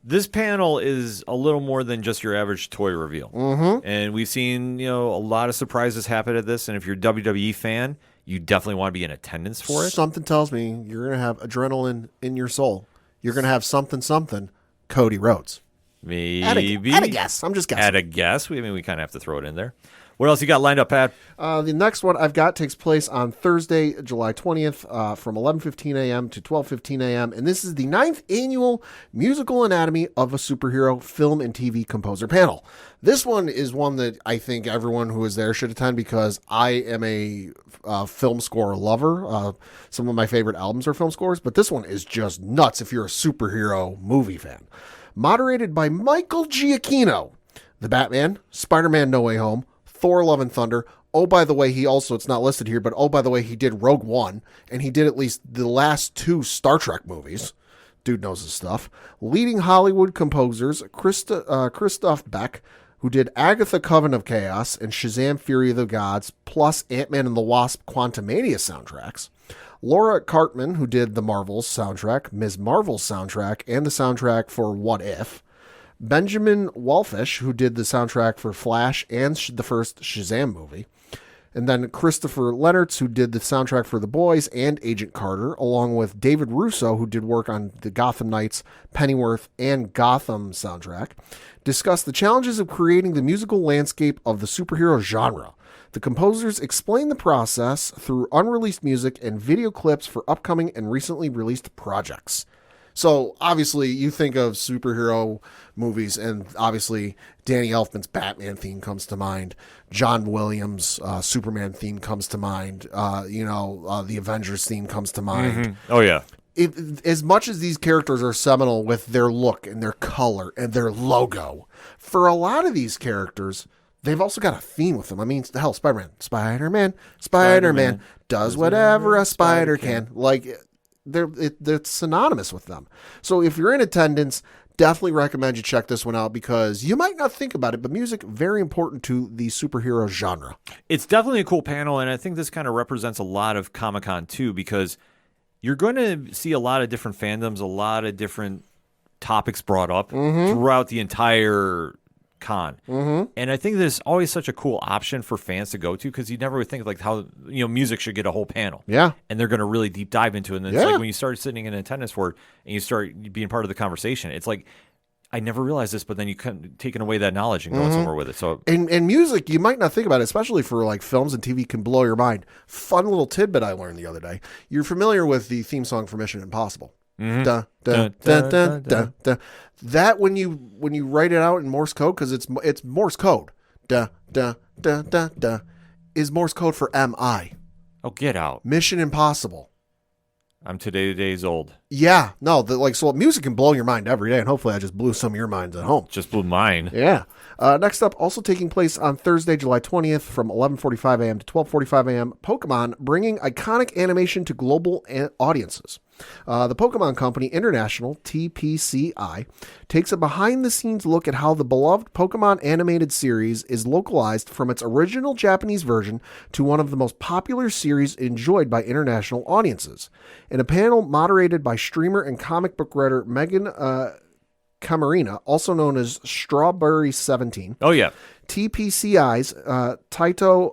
Speaker 1: This panel is a little more than just your average toy reveal. And we've seen, a lot of surprises happen at this. And if you're a WWE fan, you definitely want to be in attendance for it.
Speaker 3: Something tells me you're going to have adrenaline in your soul. You're going to have something, Cody Rhodes.
Speaker 1: Maybe.
Speaker 3: At a guess. I'm just guessing.
Speaker 1: At a guess. We kind of have to throw it in there. What else you got lined up, Pat?
Speaker 3: The next one I've got takes place on Thursday, July 20th from 11:15 a.m. to 12:15 a.m. And this is the 9th annual Musical Anatomy of a Superhero Film and TV Composer panel. This one is one that I think everyone who is there should attend because I am a film score lover. Some of my favorite albums are film scores, but this one is just nuts if you're a superhero movie fan. Moderated by Michael Giacchino, The Batman, Spider-Man No Way Home, Thor Love and Thunder. Oh, by the way, it's not listed here, but he did Rogue One, and he did at least the last 2 Star Trek movies. Dude knows his stuff. Leading Hollywood composers, Christoph Beck, who did Agatha Coven of Chaos and Shazam Fury of the Gods, plus Ant-Man and the Wasp Quantumania soundtracks. Laura Cartman, who did the Marvels soundtrack, Ms. Marvel's soundtrack, and the soundtrack for What If. Benjamin Wallfish, who did the soundtrack for Flash and the first Shazam movie. And then Christopher Lennertz, who did the soundtrack for The Boys and Agent Carter, along with David Russo, who did work on the Gotham Knights, Pennyworth, and Gotham soundtrack, discussed the challenges of creating the musical landscape of the superhero genre. The composers explain the process through unreleased music and video clips for upcoming and recently released projects. So, obviously, you think of superhero movies, and obviously, Danny Elfman's Batman theme comes to mind. John Williams' Superman theme comes to mind. The Avengers theme comes to mind.
Speaker 1: Oh, yeah.
Speaker 3: As much as these characters are seminal with their look and their color and their logo, for a lot of these characters, they've also got a theme with them. I mean, hell, Spider-Man does whatever a spider can. Like, it's synonymous with them. So if you're in attendance, definitely recommend you check this one out because you might not think about it, but music, very important to the superhero genre.
Speaker 1: It's definitely a cool panel, and I think this kind of represents a lot of Comic-Con too, because you're going to see a lot of different fandoms, a lot of different topics brought up throughout the entire con. And I think there's always such a cool option for fans to go to because you never would think like how music should get a whole panel.
Speaker 3: Yeah.
Speaker 1: And they're going to really deep dive into it. And it's like when you start sitting in attendance for it and you start being part of the conversation, it's like, I never realized this, but then you can taking away that knowledge and going somewhere with it. So
Speaker 3: and music, you might not think about it, especially for like films and TV, can blow your mind. Fun little tidbit I learned the other day. You're familiar with the theme song for Mission Impossible. Da, da, da, da, da, da. That when you write it out in Morse code, because it's Morse code, da da da da da, is Morse code for MI.
Speaker 1: Oh, get out!
Speaker 3: Mission Impossible.
Speaker 1: I'm days old.
Speaker 3: Yeah, no, so music can blow your mind every day, and hopefully I just blew some of your minds at home.
Speaker 1: Just blew mine.
Speaker 3: Yeah. Next up, also taking place on Thursday, July 20th from 11:45 a.m. to 12:45 a.m., Pokemon bringing iconic animation to global audiences. The Pokemon Company International, TPCI, takes a behind-the-scenes look at how the beloved Pokemon animated series is localized from its original Japanese version to one of the most popular series enjoyed by international audiences. In a panel moderated by streamer and comic book writer Megan Camarena, also known as Strawberry17.
Speaker 1: Oh, yeah.
Speaker 3: TPCI's Taito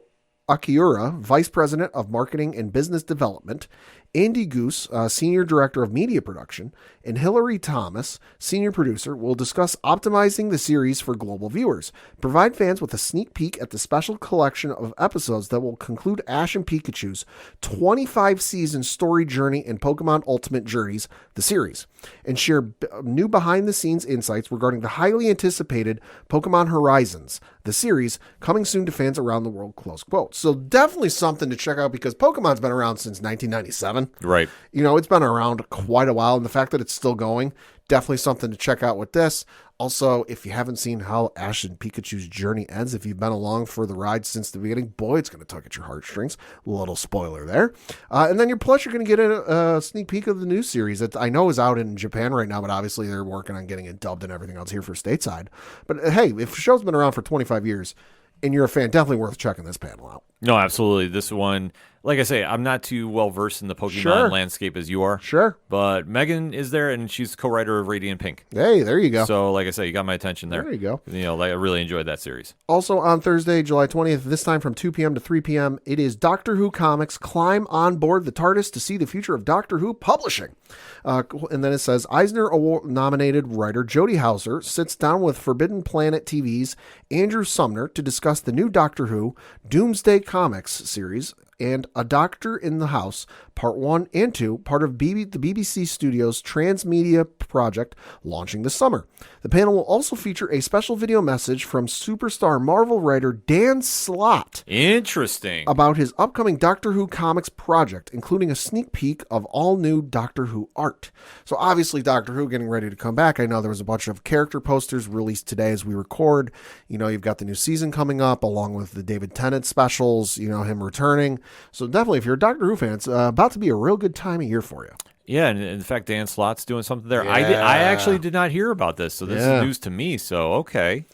Speaker 3: Akiura, Vice President of Marketing and Business Development, Andy Goose, Senior Director of Media Production, and Hillary Thomas, Senior Producer, will discuss optimizing the series for global viewers, provide fans with a sneak peek at the special collection of episodes that will conclude Ash and Pikachu's 25-season story journey in Pokemon Ultimate Journeys, the series, and share new behind-the-scenes insights regarding the highly anticipated Pokemon Horizons, the series, coming soon to fans around the world, close quote. So definitely something to check out because Pokemon's been around since 1997.
Speaker 1: Right.
Speaker 3: It's been around quite a while, and the fact that it's still going, definitely something to check out with this. Also, if you haven't seen how Ash and Pikachu's journey ends, if you've been along for the ride since the beginning, boy, it's going to tug at your heartstrings. Little spoiler there. And then plus you're going to get a sneak peek of the new series that I know is out in Japan right now, but obviously they're working on getting it dubbed and everything else here for stateside. But hey, if the show's been around for 25 years and you're a fan, definitely worth checking this panel out.
Speaker 1: No, absolutely. This one, like I say, I'm not too well versed in the Pokemon landscape as you are.
Speaker 3: Sure.
Speaker 1: But Megan is there, and she's co-writer of Radiant Pink.
Speaker 3: Hey, there you go.
Speaker 1: So, like I say, you got my attention there.
Speaker 3: There you go.
Speaker 1: I really enjoyed that series.
Speaker 3: Also on Thursday, July 20th, this time from 2 p.m. to 3 p.m., it is Doctor Who Comics climb on board the TARDIS to see the future of Doctor Who publishing. And then it says, Eisner Award-nominated writer Jodie Hauser sits down with Forbidden Planet TV's Andrew Sumner to discuss the new Doctor Who Doomsday Comics series and A Doctor in the House, Part 1 and 2, part of the BBC Studios Transmedia project launching this summer. The panel will also feature a special video message from superstar Marvel writer Dan Slott.
Speaker 1: Interesting.
Speaker 3: About his upcoming Doctor Who comics project, including a sneak peek of all new Doctor Who art. So obviously Doctor Who getting ready to come back. I know there was a bunch of character posters released today as we record. You've got the new season coming up along with the David Tennant specials, him returning. So definitely, if you're a Doctor Who fan, it's about to be a real good time of year for you.
Speaker 1: Yeah, and in fact, Dan Slott's doing something there.
Speaker 3: Yeah.
Speaker 1: I actually did not hear about this, so this is news to me, so okay.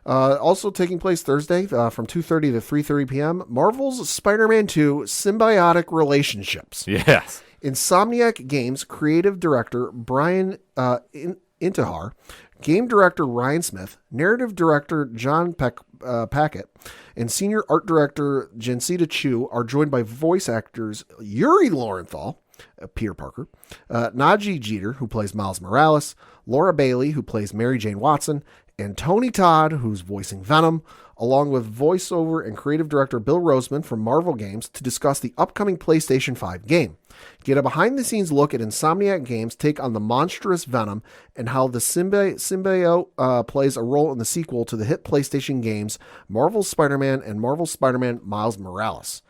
Speaker 3: Also taking place Thursday from 2:30 to 3:30 p.m., Marvel's Spider-Man 2 Symbiotic Relationships.
Speaker 1: Yes.
Speaker 3: Insomniac Games creative director Brian Intihar, game director Ryan Smith, narrative director John Packett, and senior art director Jensita Chu are joined by voice actors Yuri Lowenthal, Peter Parker, Najee Jeter, who plays Miles Morales, Laura Bailey, who plays Mary Jane Watson, and Tony Todd, who's voicing Venom, along with voiceover and creative director Bill Roseman from Marvel Games to discuss the upcoming PlayStation 5 game. Get a behind-the-scenes look at Insomniac Games' take on the monstrous Venom and how the symbiote plays a role in the sequel to the hit PlayStation games Marvel's Spider-Man and Marvel's Spider-Man Miles Morales.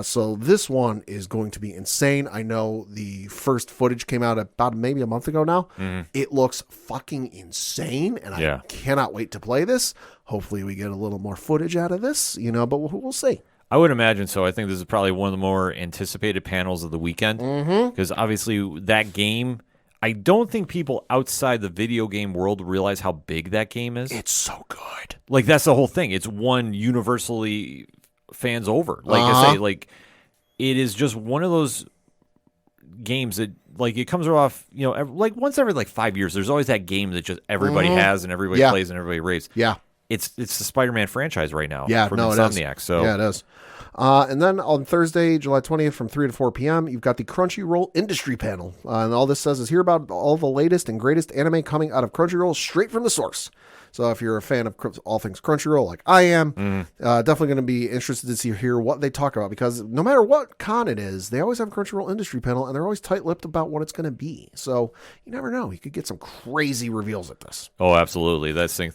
Speaker 3: So this one is going to be insane. I know the first footage came out about maybe a month ago now. Mm-hmm. It looks fucking insane, and I cannot wait to play this. Hopefully we get a little more footage out of this, but we'll see.
Speaker 1: I would imagine so. I think this is probably one of the more anticipated panels of the weekend because obviously that game, I don't think people outside the video game world realize how big that game is.
Speaker 3: It's so good.
Speaker 1: Like, that's the whole thing. It's won universally fans over. Like I say, like, it is just one of those games that, like, it comes off, like once every like 5 years, there's always that game that just everybody has and everybody plays and everybody raves.
Speaker 3: Yeah.
Speaker 1: It's the Spider-Man franchise right now.
Speaker 3: Yeah,
Speaker 1: from
Speaker 3: no,
Speaker 1: Insomniac.
Speaker 3: it is.
Speaker 1: So
Speaker 3: yeah, it is. And then on Thursday, July 20th from 3 to 4 p.m., you've got the Crunchyroll Industry Panel. And all this says is hear about all the latest and greatest anime coming out of Crunchyroll straight from the source. So if you're a fan of all things Crunchyroll, like I am, definitely going to be interested to hear what they talk about, because no matter what con it is, they always have a Crunchyroll Industry Panel, and they're always tight-lipped about what it's going to be. So you never know. You could get some crazy reveals at this.
Speaker 1: Oh, absolutely. That's something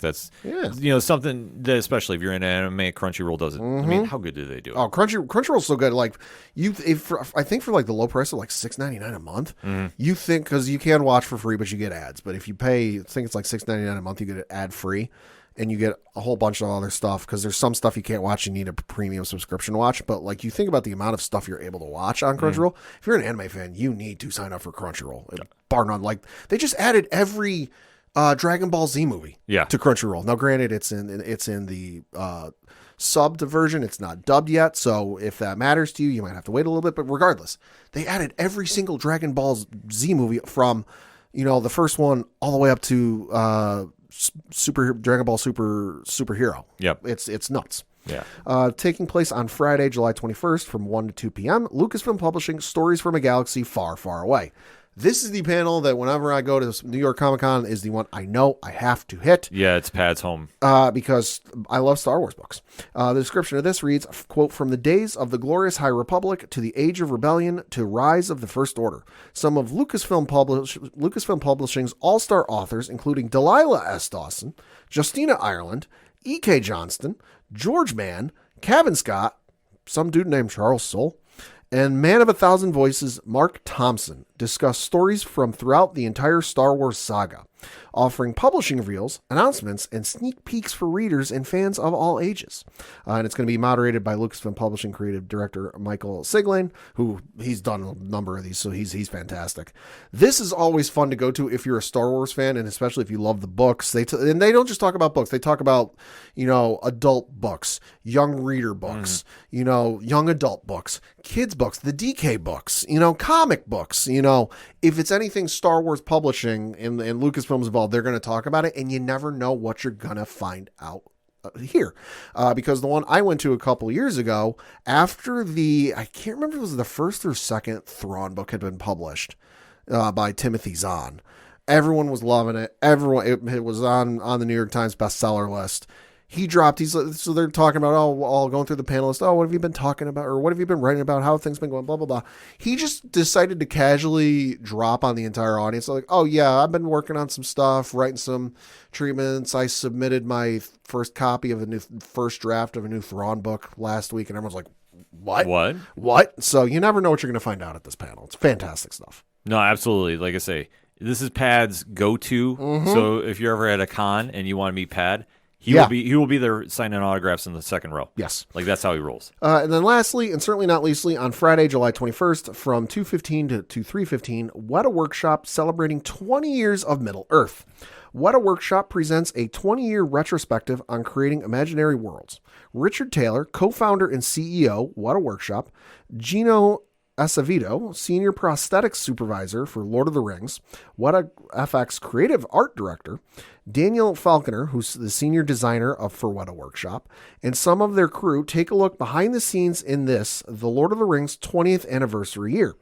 Speaker 1: that, especially if you're in anime, Crunchyroll does it. I mean, how good do they do it?
Speaker 3: Oh, Crunchyroll's so good. Like I think for like the low price of like $6.99 a month, you think, because you can watch for free, but you get ads. But if you pay, I think it's like $6.99 a month, you get it ad free, and you get a whole bunch of other stuff, because there's some stuff you can't watch. You need a premium subscription to watch. But like, you think about the amount of stuff you're able to watch on Crunchyroll. If you're an anime fan, you need to sign up for Crunchyroll. Bar none. Like, they just added every Dragon Ball Z movie to Crunchyroll. Now, granted, it's in the subbed version. It's not dubbed yet, so if that matters to you, you might have to wait a little bit. But regardless, they added every single Dragon Ball Z movie from, the first one all the way up to Dragon Ball Superhero.
Speaker 1: Yep,
Speaker 3: it's nuts.
Speaker 1: Yeah.
Speaker 3: Taking place on Friday, July 21st from 1 to 2 p.m. Lucasfilm Publishing, Stories from a Galaxy Far, Far Away. This is the panel that whenever I go to New York Comic Con is the one I know I have to hit.
Speaker 1: Yeah, it's Pad's home.
Speaker 3: Because I love Star Wars books. The description of this reads, quote, "From the days of the glorious High Republic to the Age of Rebellion to Rise of the First Order. Some of Lucasfilm Publishing's all-star authors, including Delilah S. Dawson, Justina Ireland, E.K. Johnston, George Mann, Kevin Scott, some dude named Charles Soule, and Man of a Thousand Voices, Mark Thompson, discuss stories from throughout the entire Star Wars saga, offering publishing reveals, announcements, and sneak peeks for readers and fans of all ages. And it's going to be moderated by Lucasfilm Publishing creative director Michael Siglain, who he's done a number of these, so he's fantastic. This is always fun to go to if you're a Star Wars fan, and especially if you love the books. And they don't just talk about books; they talk about adult books, young reader books, young adult books, kids books, the DK books, comic books. If it's anything Star Wars publishing and Lucasfilm's involved, they're going to talk about it, and you never know what you're going to find out here. Because the one I went to a couple years ago, after I can't remember if it was the first or second Thrawn book had been published by Timothy Zahn. Everyone was loving it. It was on the New York Times bestseller list. He dropped, so they're talking about, all going through the panelists, what have you been talking about, or what have you been writing about, how have things been going, blah, blah, blah. He just decided to casually drop on the entire audience, like, oh yeah, I've been working on some stuff, writing some treatments. I submitted my first copy of first draft of a new Thrawn book last week, and everyone's like, What? So you never know what you're going to find out at this panel. It's fantastic stuff.
Speaker 1: No, absolutely. Like I say, this is Pad's go-to, so if you're ever at a con and you want to meet Pad, He will be there signing autographs in the second row.
Speaker 3: Yes.
Speaker 1: Like, that's how he rolls.
Speaker 3: And then lastly, and certainly not leastly, on Friday, July 21st, from 2:15 to 3:15, Weta Workshop celebrating 20 years of Middle-earth. Weta Workshop presents a 20-year retrospective on creating imaginary worlds. Richard Taylor, co-founder and CEO, Weta Workshop, Gino Acevedo, Senior Prosthetics Supervisor for Lord of the Rings, Weta FX Creative Art Director, Daniel Falconer, who's the Senior Designer for Weta Workshop, and some of their crew take a look behind the scenes in the Lord of the Rings 20th anniversary year.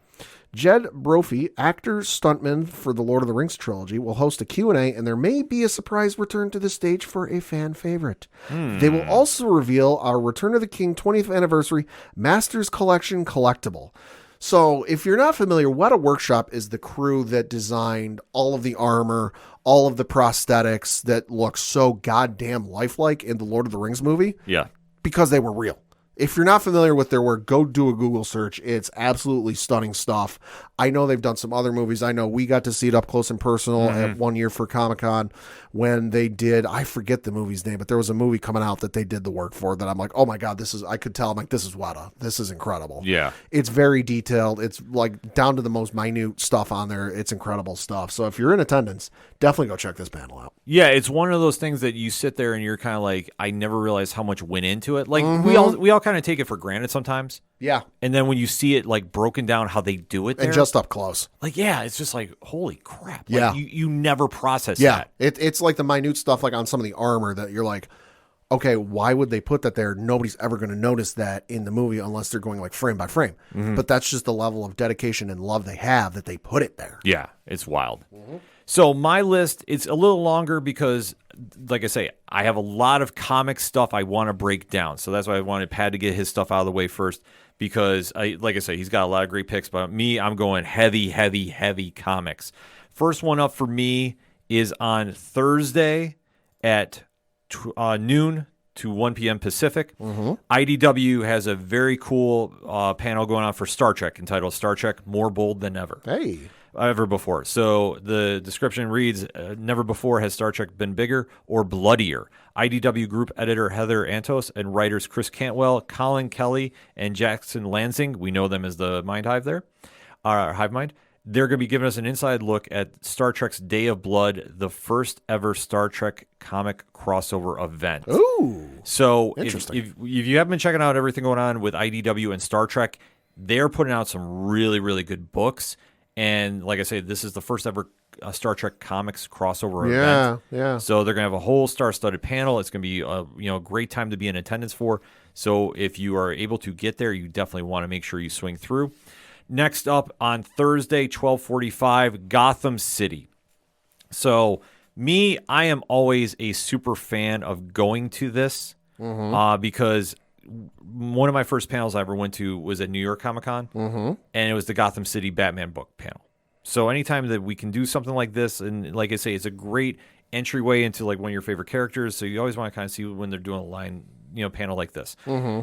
Speaker 3: Jed Brophy, actor stuntman for the Lord of the Rings trilogy, will host a Q&A, and there may be a surprise return to the stage for a fan favorite. They will also reveal our Return of the King 20th anniversary Masters Collection collectible. So if you're not familiar, Weta Workshop is the crew that designed all of the armor, all of the prosthetics that look so goddamn lifelike in the Lord of the Rings movie.
Speaker 1: Yeah.
Speaker 3: Because they were real. If you're not familiar with their work, go do a Google search. It's absolutely stunning stuff. I know they've done some other movies. I know we got to see it up close and personal at one year for Comic-Con when they did, I forget the movie's name, but there was a movie coming out that they did the work for that I'm like, oh my God, I could tell, I'm like, this is Weta. This is incredible.
Speaker 1: Yeah.
Speaker 3: It's very detailed. It's like down to the most minute stuff on there. It's incredible stuff. So if you're in attendance, definitely go check this panel out.
Speaker 1: Yeah, it's one of those things that you sit there and you're kind of like, I never realized how much went into it. Like we all kind of take it for granted sometimes.
Speaker 3: Yeah.
Speaker 1: And then when you see it like broken down how they do it there,
Speaker 3: And just up close.
Speaker 1: like, yeah, it's just like, holy crap. Like,
Speaker 3: Yeah.
Speaker 1: You never process
Speaker 3: Yeah.
Speaker 1: that.
Speaker 3: It's like the minute stuff like on some of the armor that you're like, okay, why would they put that there? Nobody's ever going to notice that in the movie unless they're going like frame by frame. But that's just the level of dedication and love they have that they put it there.
Speaker 1: Yeah, it's wild. So my list, it's a little longer because, like I say, I have a lot of comic stuff I want to break down. So that's why I wanted Pat to get his stuff out of the way first because, like I say, he's got a lot of great picks. But me, I'm going heavy comics. First one up for me is on Thursday at noon to 1 p.m. Pacific. IDW has a very cool panel going on for Star Trek entitled Star Trek More Bold Than Ever.
Speaker 3: Hey.
Speaker 1: Ever before. So the description reads, never before has Star Trek been bigger or bloodier. IDW group editor Heather Antos and writers Chris Cantwell, Colin Kelly, and Jackson Lansing, we know them as the Mind Hive there, Hive Mind, they're going to be giving us an inside look at Star Trek's Day of Blood, the first ever Star Trek comic crossover event.
Speaker 3: Ooh.
Speaker 1: So
Speaker 3: Interesting.
Speaker 1: if you haven't been checking out everything going on with IDW and Star Trek, they're putting out some really good books. And like I say, this is the first ever Star Trek comics crossover event.
Speaker 3: Yeah.
Speaker 1: So they're going to have a whole star-studded panel. It's going to be a great time to be in attendance for. So if you are able to get there, you definitely want to make sure you swing through. Next up on Thursday, 12:45, Gotham City. So me, I am always a super fan of going to this because one of my first panels I ever went to was at New York Comic Con, and it was the Gotham City Batman book panel. So anytime that we can do something like this, and like I say, it's a great entryway into like one of your favorite characters. So you always want to kind of see when they're doing a line, panel like this.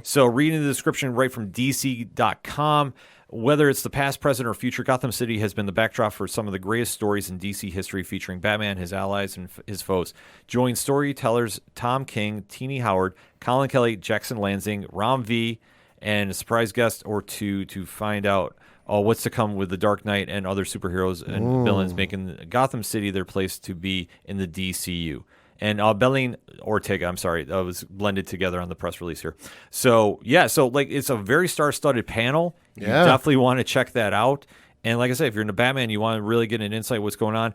Speaker 1: So reading the description right from DC.com, whether it's the past, present, or future, Gotham City has been the backdrop for some of the greatest stories in DC history featuring Batman, his allies, and his foes. Join storytellers Tom King, Teenie Howard, Colin Kelly, Jackson Lansing, Ram V, and a surprise guest or two to find out what's to come with the Dark Knight and other superheroes and villains, making Gotham City their place to be in the DCU. And Belleen Ortega, I'm sorry, that was blended together on the press release here. So, yeah, it's a very star-studded panel. You definitely want to check that out. And like I said, if you're into Batman, you want to really get an insight what's going on.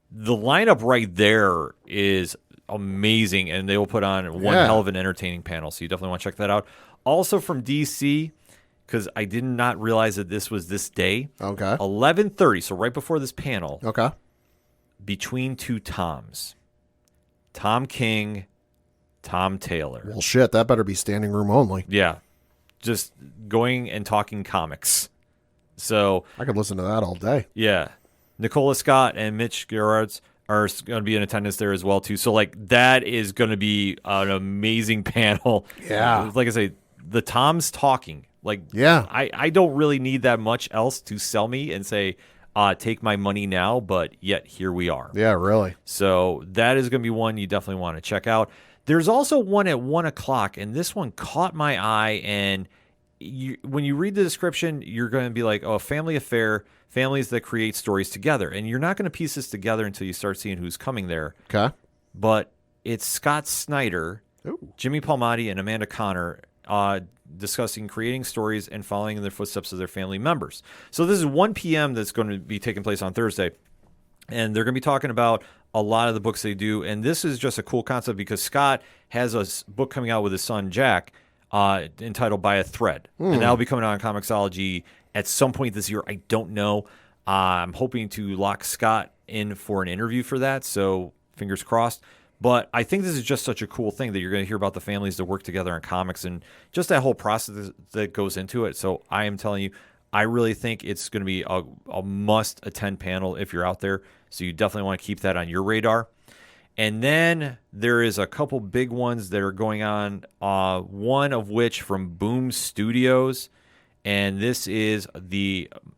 Speaker 1: The lineup right there is amazing, and they will put on one hell of an entertaining panel. So you definitely want to check that out. Also from DC, because I did not realize that this was this day.
Speaker 3: Okay.
Speaker 1: 11:30, so right before this panel.
Speaker 3: Okay.
Speaker 1: Between Two Toms. Tom King, Tom Taylor.
Speaker 3: Well, shit, that better be standing room only.
Speaker 1: Yeah. Just going and talking comics. So
Speaker 3: I could listen to that all day.
Speaker 1: yeah. Nicola Scott and Mitch Gerards are going to be in attendance there as well, too. So, that is going to be an amazing panel.
Speaker 3: Yeah.
Speaker 1: Like I say, the Tom's talking.
Speaker 3: Yeah.
Speaker 1: I don't really need that much else to sell me and say, take my money now, but yet here we are.
Speaker 3: Yeah, really.
Speaker 1: So that is going to be one you definitely want to check out. There's also one at 1 o'clock, and this one caught my eye. And when you read the description, you're going to be like, oh, family affair, families that create stories together. And you're not going to piece this together until you start seeing who's coming there.
Speaker 3: Okay.
Speaker 1: But it's Scott Snyder, Jimmy Palmiotti, and Amanda Connor discussing creating stories and following in the footsteps of their family members. So this is 1 p.m. that's going to be taking place on Thursday. And they're going to be talking about a lot of the books they do. And this is just a cool concept because Scott has a book coming out with his son, Jack, entitled By a Thread. And that'll be coming out on Comixology at some point this year. I don't know. I'm hoping to lock Scott in for an interview for that. So fingers crossed. But I think this is just such a cool thing that you're going to hear about the families that work together on comics and just that whole process that goes into it. So I am telling you, I really think it's going to be a must-attend panel if you're out there. So you definitely want to keep that on your radar. And then there is a couple big ones that are going on, one of which from Boom Studios. And this is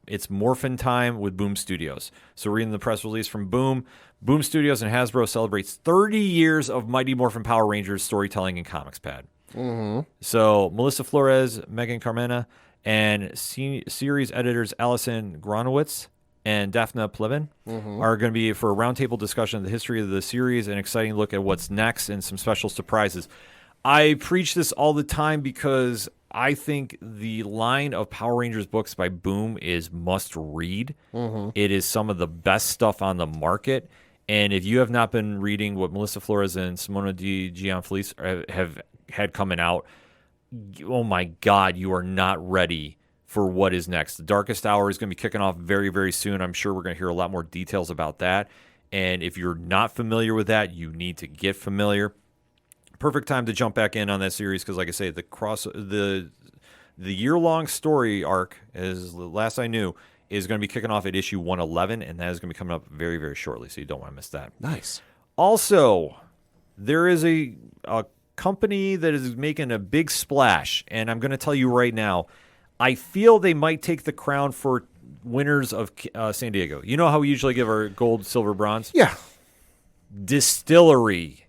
Speaker 1: it's Morphin Time with Boom Studios. So reading the press release from Boom Studios and Hasbro celebrates 30 years of Mighty Morphin Power Rangers storytelling and comics pad. Mm-hmm. So Melissa Flores, Megan Carmena, and series editors Allison Gronowitz and Daphne Plevin are going to be for a roundtable discussion of the history of the series, an exciting look at what's next, and some special surprises. I preach this all the time because I think the line of Power Rangers books by Boom is must read. It is some of the best stuff on the market. And if you have not been reading what Melissa Flores and Simona Di Gianfelice have had coming out, oh my God, you are not ready for what is next. The Darkest Hour is going to be kicking off very, very soon. I'm sure we're going to hear a lot more details about that. And if you're not familiar with that, you need to get familiar. Perfect time to jump back in on that series because, like I say, the year-long story arc, as the last I knew, is going to be kicking off at issue 111, and that is going to be coming up very, very shortly, so you don't want to miss that.
Speaker 3: Nice.
Speaker 1: Also, there is a company that is making a big splash, and I'm going to tell you right now, I feel they might take the crown for winners of San Diego. You know how we usually give our gold, silver, bronze?
Speaker 3: Yeah.
Speaker 1: Distillery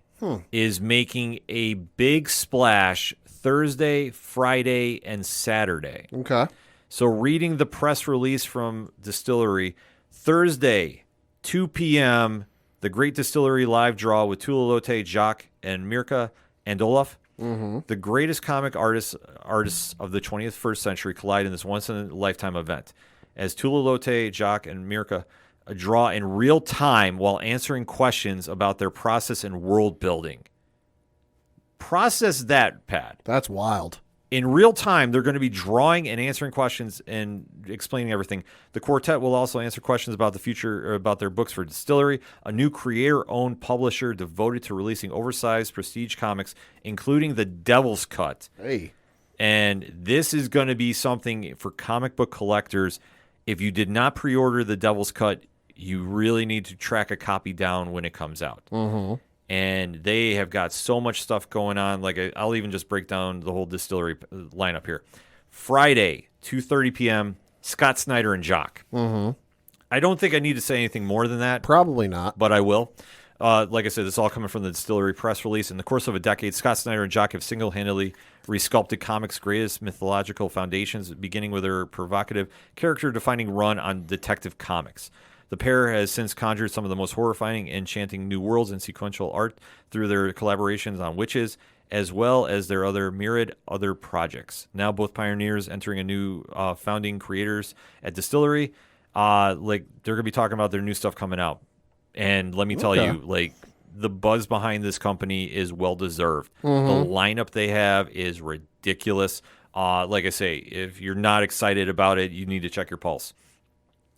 Speaker 1: is making a big splash Thursday, Friday, and Saturday.
Speaker 3: Okay.
Speaker 1: So reading the press release from Distillery, Thursday, 2 p.m., the Great Distillery live draw with Tula Lote, Jacques, and Mirka Andolov. The greatest comic artists of the 21st century collide in this once-in-a-lifetime event. As Tula Lote, Jacques, and Mirka draw in real time while answering questions about their process and world building. Process that, Pat.
Speaker 3: That's wild.
Speaker 1: In real time, they're going to be drawing and answering questions and explaining everything. The quartet will also answer questions about the future, or about their books for Distillery, a new creator-owned publisher devoted to releasing oversized prestige comics, including The Devil's Cut.
Speaker 3: Hey.
Speaker 1: And this is going to be something for comic book collectors. If you did not pre-order The Devil's Cut, you really need to track a copy down when it comes out. And they have got so much stuff going on. Like, I'll even just break down the whole Distillery lineup here. Friday, 2:30 p.m., Scott Snyder and Jock. I don't think I need to say anything more than that.
Speaker 3: Probably not.
Speaker 1: But I will. Like I said, this is all coming from the Distillery press release. In the course of a decade, Scott Snyder and Jock have single-handedly resculpted comics' greatest mythological foundations, beginning with their provocative, character-defining run on Detective Comics. The pair has since conjured some of the most horrifying, enchanting new worlds in sequential art through their collaborations on Witches, as well as their myriad other projects. Now both pioneers entering a new founding creators at Distillery. They're going to be talking about their new stuff coming out. And let me tell you, the buzz behind this company is well-deserved. The lineup they have is ridiculous. Like I say, if you're not excited about it, you need to check your pulse.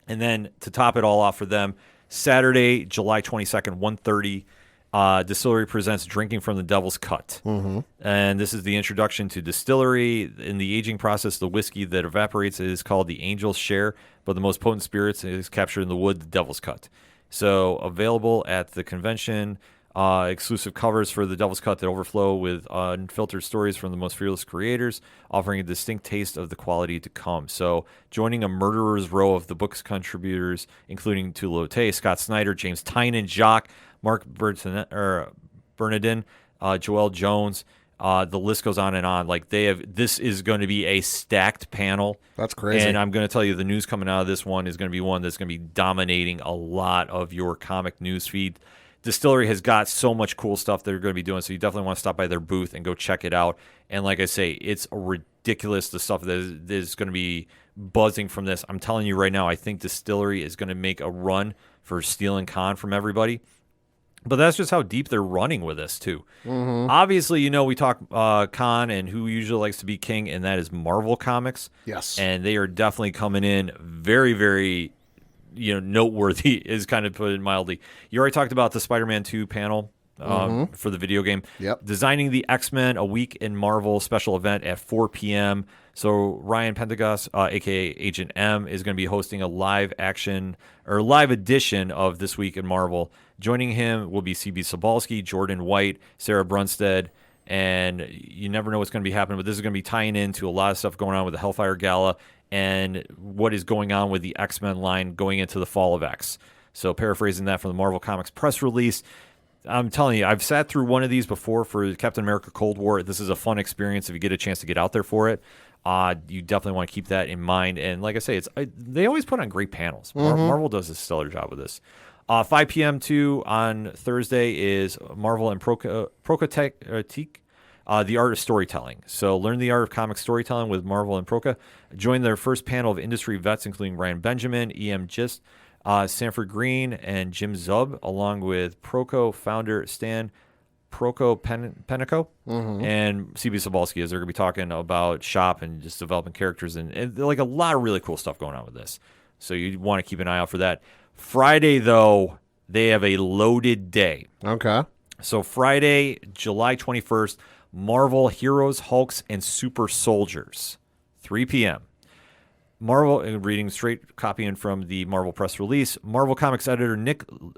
Speaker 1: And then to top it all off for them, Saturday, July 22nd, 1:30, Distillery presents Drinking from the Devil's Cut. And this is the introduction to Distillery. In the aging process, the whiskey that evaporates is called the Angel's Share, but the most potent spirits is captured in the wood, the Devil's Cut. So available at the convention, exclusive covers for the Devil's Cut that overflow with unfiltered stories from the most fearless creators, offering a distinct taste of the quality to come. So joining a murderer's row of the book's contributors, including Tula Lote, Scott Snyder, James Tynan, Jacques, Mark Bernardin, Joel Jones, the list goes on and on. This is going to be a stacked panel.
Speaker 3: That's crazy.
Speaker 1: And I'm going to tell you, the news coming out of this one is going to be one that's going to be dominating a lot of your comic news feed. Distillery has got so much cool stuff they're going to be doing, so you definitely want to stop by their booth and go check it out. And like I say, it's ridiculous, the stuff that is going to be buzzing from this. I'm telling you right now, I think Distillery is going to make a run for stealing Con from everybody. But that's just how deep they're running with this, too. Obviously, we talk Con and who usually likes to be king, and that is Marvel Comics.
Speaker 3: Yes.
Speaker 1: And they are definitely coming in very, very noteworthy, is kind of put it mildly. You already talked about the Spider-Man 2 panel for the video game.
Speaker 3: Yep.
Speaker 1: Designing the X-Men, a week in Marvel special event at 4 p.m. So Ryan Pendergast, aka Agent M, is going to be hosting a live edition of This Week in Marvel. Joining him will be CB Sobalski, Jordan White, Sarah Brunstead, and you never know what's going to be happening, but this is going to be tying into a lot of stuff going on with the Hellfire Gala and what is going on with the X-Men line going into the Fall of X. So paraphrasing that from the Marvel Comics press release, I'm telling you, I've sat through one of these before for Captain America Cold War. This is a fun experience if you get a chance to get out there for it. You definitely want to keep that in mind. And like I say, they always put on great panels. Marvel does a stellar job with this. 5 p.m. too on Thursday is Marvel and Prokotek, the art of storytelling. So learn the art of comic storytelling with Marvel and Proka. Join their first panel of industry vets, including Ryan Benjamin, E.M. Gist, Sanford Green, and Jim Zub, along with Proco founder Stan Penico and CB Sobalski, as they're going to be talking about shop and just developing characters and like a lot of really cool stuff going on with this. So you want to keep an eye out for that. Friday, though, they have a loaded day.
Speaker 3: Okay.
Speaker 1: So Friday, July 21st, Marvel Heroes, Hulks, and Super Soldiers, 3 p.m. Marvel, reading straight copying from the Marvel press release, Marvel Comics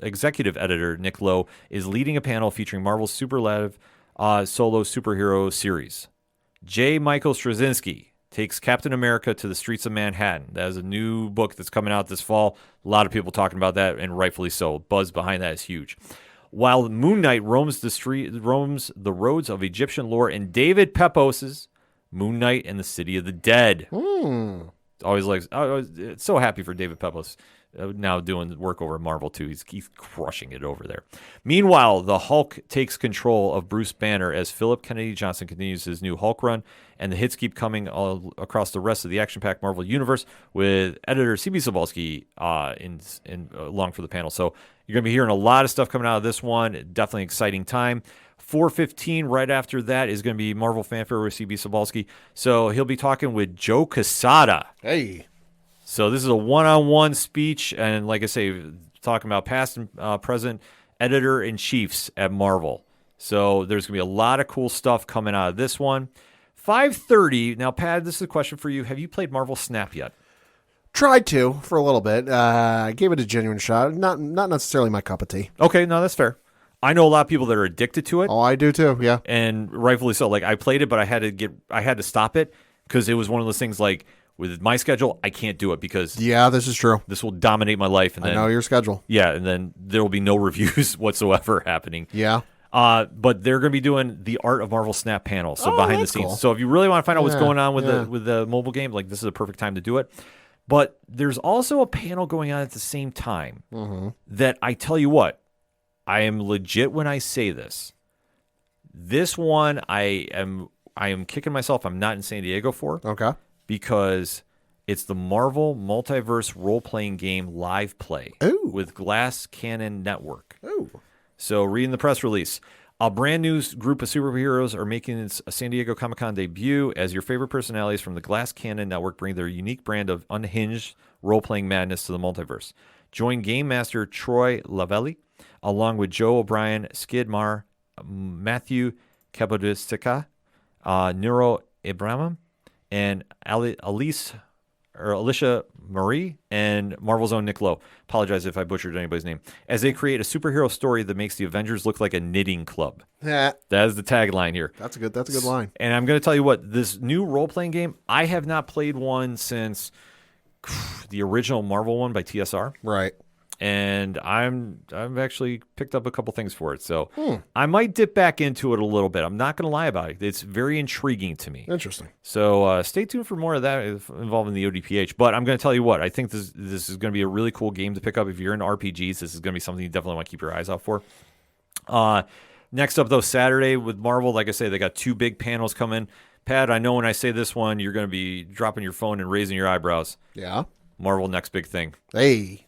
Speaker 1: executive editor Nick Lowe is leading a panel featuring Marvel's superlative solo superhero series. J. Michael Straczynski takes Captain America to the streets of Manhattan. That is a new book that's coming out this fall. A lot of people talking about that, and rightfully so. Buzz behind that is huge. While Moon Knight roams the roads of Egyptian lore, and David Pepos' Moon Knight and the City of the Dead. Always so happy for David Pepos now doing work over at Marvel too. He's crushing it over there. Meanwhile, the Hulk takes control of Bruce Banner as Philip Kennedy Johnson continues his new Hulk run, and the hits keep coming all across the rest of the action-packed Marvel universe with editor CB Sobalski along for the panel. So you're going to be hearing a lot of stuff coming out of this one. Definitely exciting time. 4:15 right after that is going to be Marvel Fanfare with CB Sobalski. So he'll be talking with Joe Quesada.
Speaker 3: Hey.
Speaker 1: So this is a one-on-one speech, and like I say, talking about past and present editor-in-chiefs at Marvel. So there's going to be a lot of cool stuff coming out of this one. 5:30. Now, Pat, this is a question for you. Have you played Marvel Snap yet?
Speaker 3: Tried to for a little bit. I gave it a genuine shot. Not necessarily my cup of tea.
Speaker 1: Okay, no, that's fair. I know a lot of people that are addicted to it.
Speaker 3: Oh, I do too. Yeah,
Speaker 1: and rightfully so. Like I played it, but I had to stop it because it was one of those things. Like with my schedule, I can't do it because
Speaker 3: this is true.
Speaker 1: This will dominate my life. And then,
Speaker 3: I know your schedule.
Speaker 1: Yeah, and then there will be no reviews whatsoever happening.
Speaker 3: Yeah.
Speaker 1: But they're going to be doing the Art of Marvel Snap panel, so behind the scenes.
Speaker 3: Cool.
Speaker 1: So if you really want to find out what's going on with the mobile game, like this is a perfect time to do it. But there's also a panel going on at the same time that I tell you what, I am legit when I say this. This one I am kicking myself I'm not in San Diego for.
Speaker 3: Okay.
Speaker 1: Because it's the Marvel Multiverse role-playing game live play with Glass Cannon Network.
Speaker 3: Ooh.
Speaker 1: So reading the press release, a brand new group of superheroes are making its San Diego Comic-Con debut as your favorite personalities from the Glass Cannon Network bring their unique brand of unhinged role-playing madness to the multiverse. Join Game Master Troy Lavelli, along with Joe O'Brien, Skid Marr, Matthew Kapodistica, Nero Ibrahim, and Alicia Marie, and Marvel's own Nick Lowe. Apologize if I butchered anybody's name. As they create a superhero story that makes the Avengers look like a knitting club.
Speaker 3: Yeah.
Speaker 1: That is the tagline here.
Speaker 3: That's a good line.
Speaker 1: And I'm going to tell you what, this new role-playing game, I have not played one since the original Marvel one by TSR.
Speaker 3: Right.
Speaker 1: And I've actually picked up a couple things for it. So I might dip back into it a little bit. I'm not going to lie about it. It's very intriguing to me.
Speaker 3: Interesting.
Speaker 1: So stay tuned for more of that involving the ODPH. But I'm going to tell you what, I think this is going to be a really cool game to pick up. If you're into RPGs, this is going to be something you definitely want to keep your eyes out for. Next up, though, Saturday with Marvel, like I say, they got two big panels coming. Pat, I know when I say this one, you're going to be dropping your phone and raising your eyebrows.
Speaker 3: Yeah.
Speaker 1: Marvel Next Big Thing.
Speaker 3: Hey.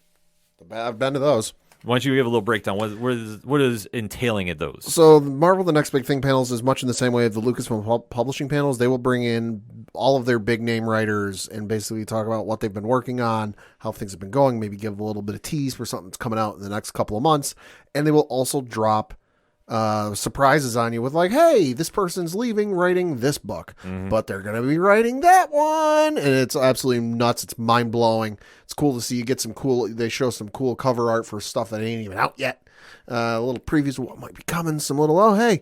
Speaker 3: I've been to those.
Speaker 1: Why don't you give a little breakdown? What is entailing at those?
Speaker 3: So Marvel The Next Big Thing panels is much in the same way of the Lucasfilm Publishing panels. They will bring in all of their big name writers and basically talk about what they've been working on, how things have been going, maybe give a little bit of tease for something that's coming out in the next couple of months. And they will also drop surprises on you with like, hey, this person's leaving writing this book, but they're going to be writing that one. And it's absolutely nuts. It's mind blowing. It's cool to see you get they show some cool cover art for stuff that ain't even out yet. A little previews of what might be coming, oh, hey,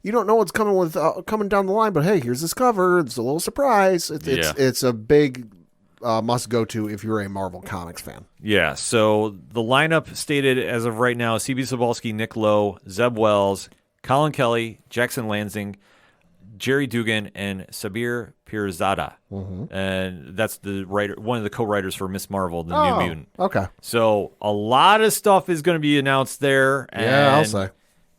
Speaker 3: you don't know what's coming coming down the line, but hey, here's this cover. It's a little surprise. It's a big must go to if you're a Marvel Comics fan.
Speaker 1: Yeah, so the lineup stated as of right now: C.B. Cebulski, Nick Lowe, Zeb Wells, Colin Kelly, Jackson Lansing, Jerry Dugan, and Sabir Pirzada. And that's the writer, one of the co-writers for Miss Marvel, the New Mutant.
Speaker 3: Okay.
Speaker 1: So a lot of stuff is going to be announced there. And
Speaker 3: Yeah, I'll say.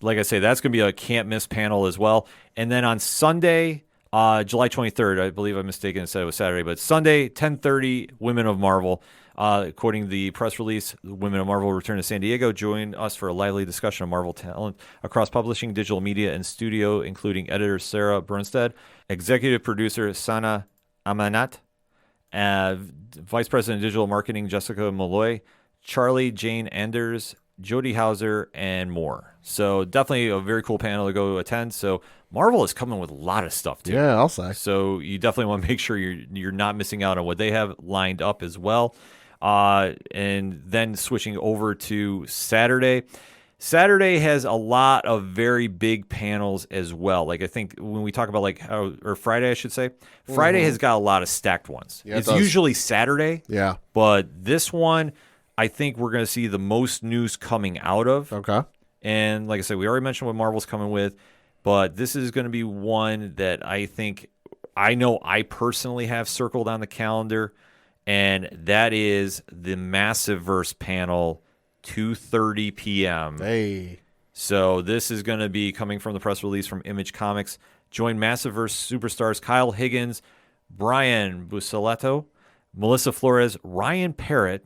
Speaker 1: like I say, that's going to be a can't miss panel as well. And then on Sunday, July 23rd, I believe I'm mistaken, it said it was Saturday, but Sunday, 10:30, Women of Marvel. According to the press release, Women of Marvel will return to San Diego. Join us for a lively discussion of Marvel talent across publishing, digital media, and studio, including editor Sarah Bernstead, executive producer Sana Amanat, vice president of digital marketing Jessica Malloy, Charlie Jane Anders, Jody Hauser, and more. So definitely a very cool panel to go attend. So Marvel is coming with a lot of stuff too.
Speaker 3: Yeah, I'll say.
Speaker 1: So you definitely want to make sure you're not missing out on what they have lined up as well. And then switching over to Saturday. Saturday has a lot of very big panels as well. Like I think when we talk about or Friday, I should say, Friday has got a lot of stacked ones.
Speaker 3: Yeah,
Speaker 1: it's usually Saturday.
Speaker 3: Yeah.
Speaker 1: But this one, I think we're going to see the most news coming out of.
Speaker 3: Okay.
Speaker 1: And like I said, we already mentioned what Marvel's coming with, but this is going to be one that I know I personally have circled on the calendar, and that is the Massiverse panel, 2:30 p.m.
Speaker 3: Hey.
Speaker 1: So this is going to be coming from the press release from Image Comics. Join Massiverse superstars Kyle Higgins, Brian Busaletto, Melissa Flores, Ryan Parrott,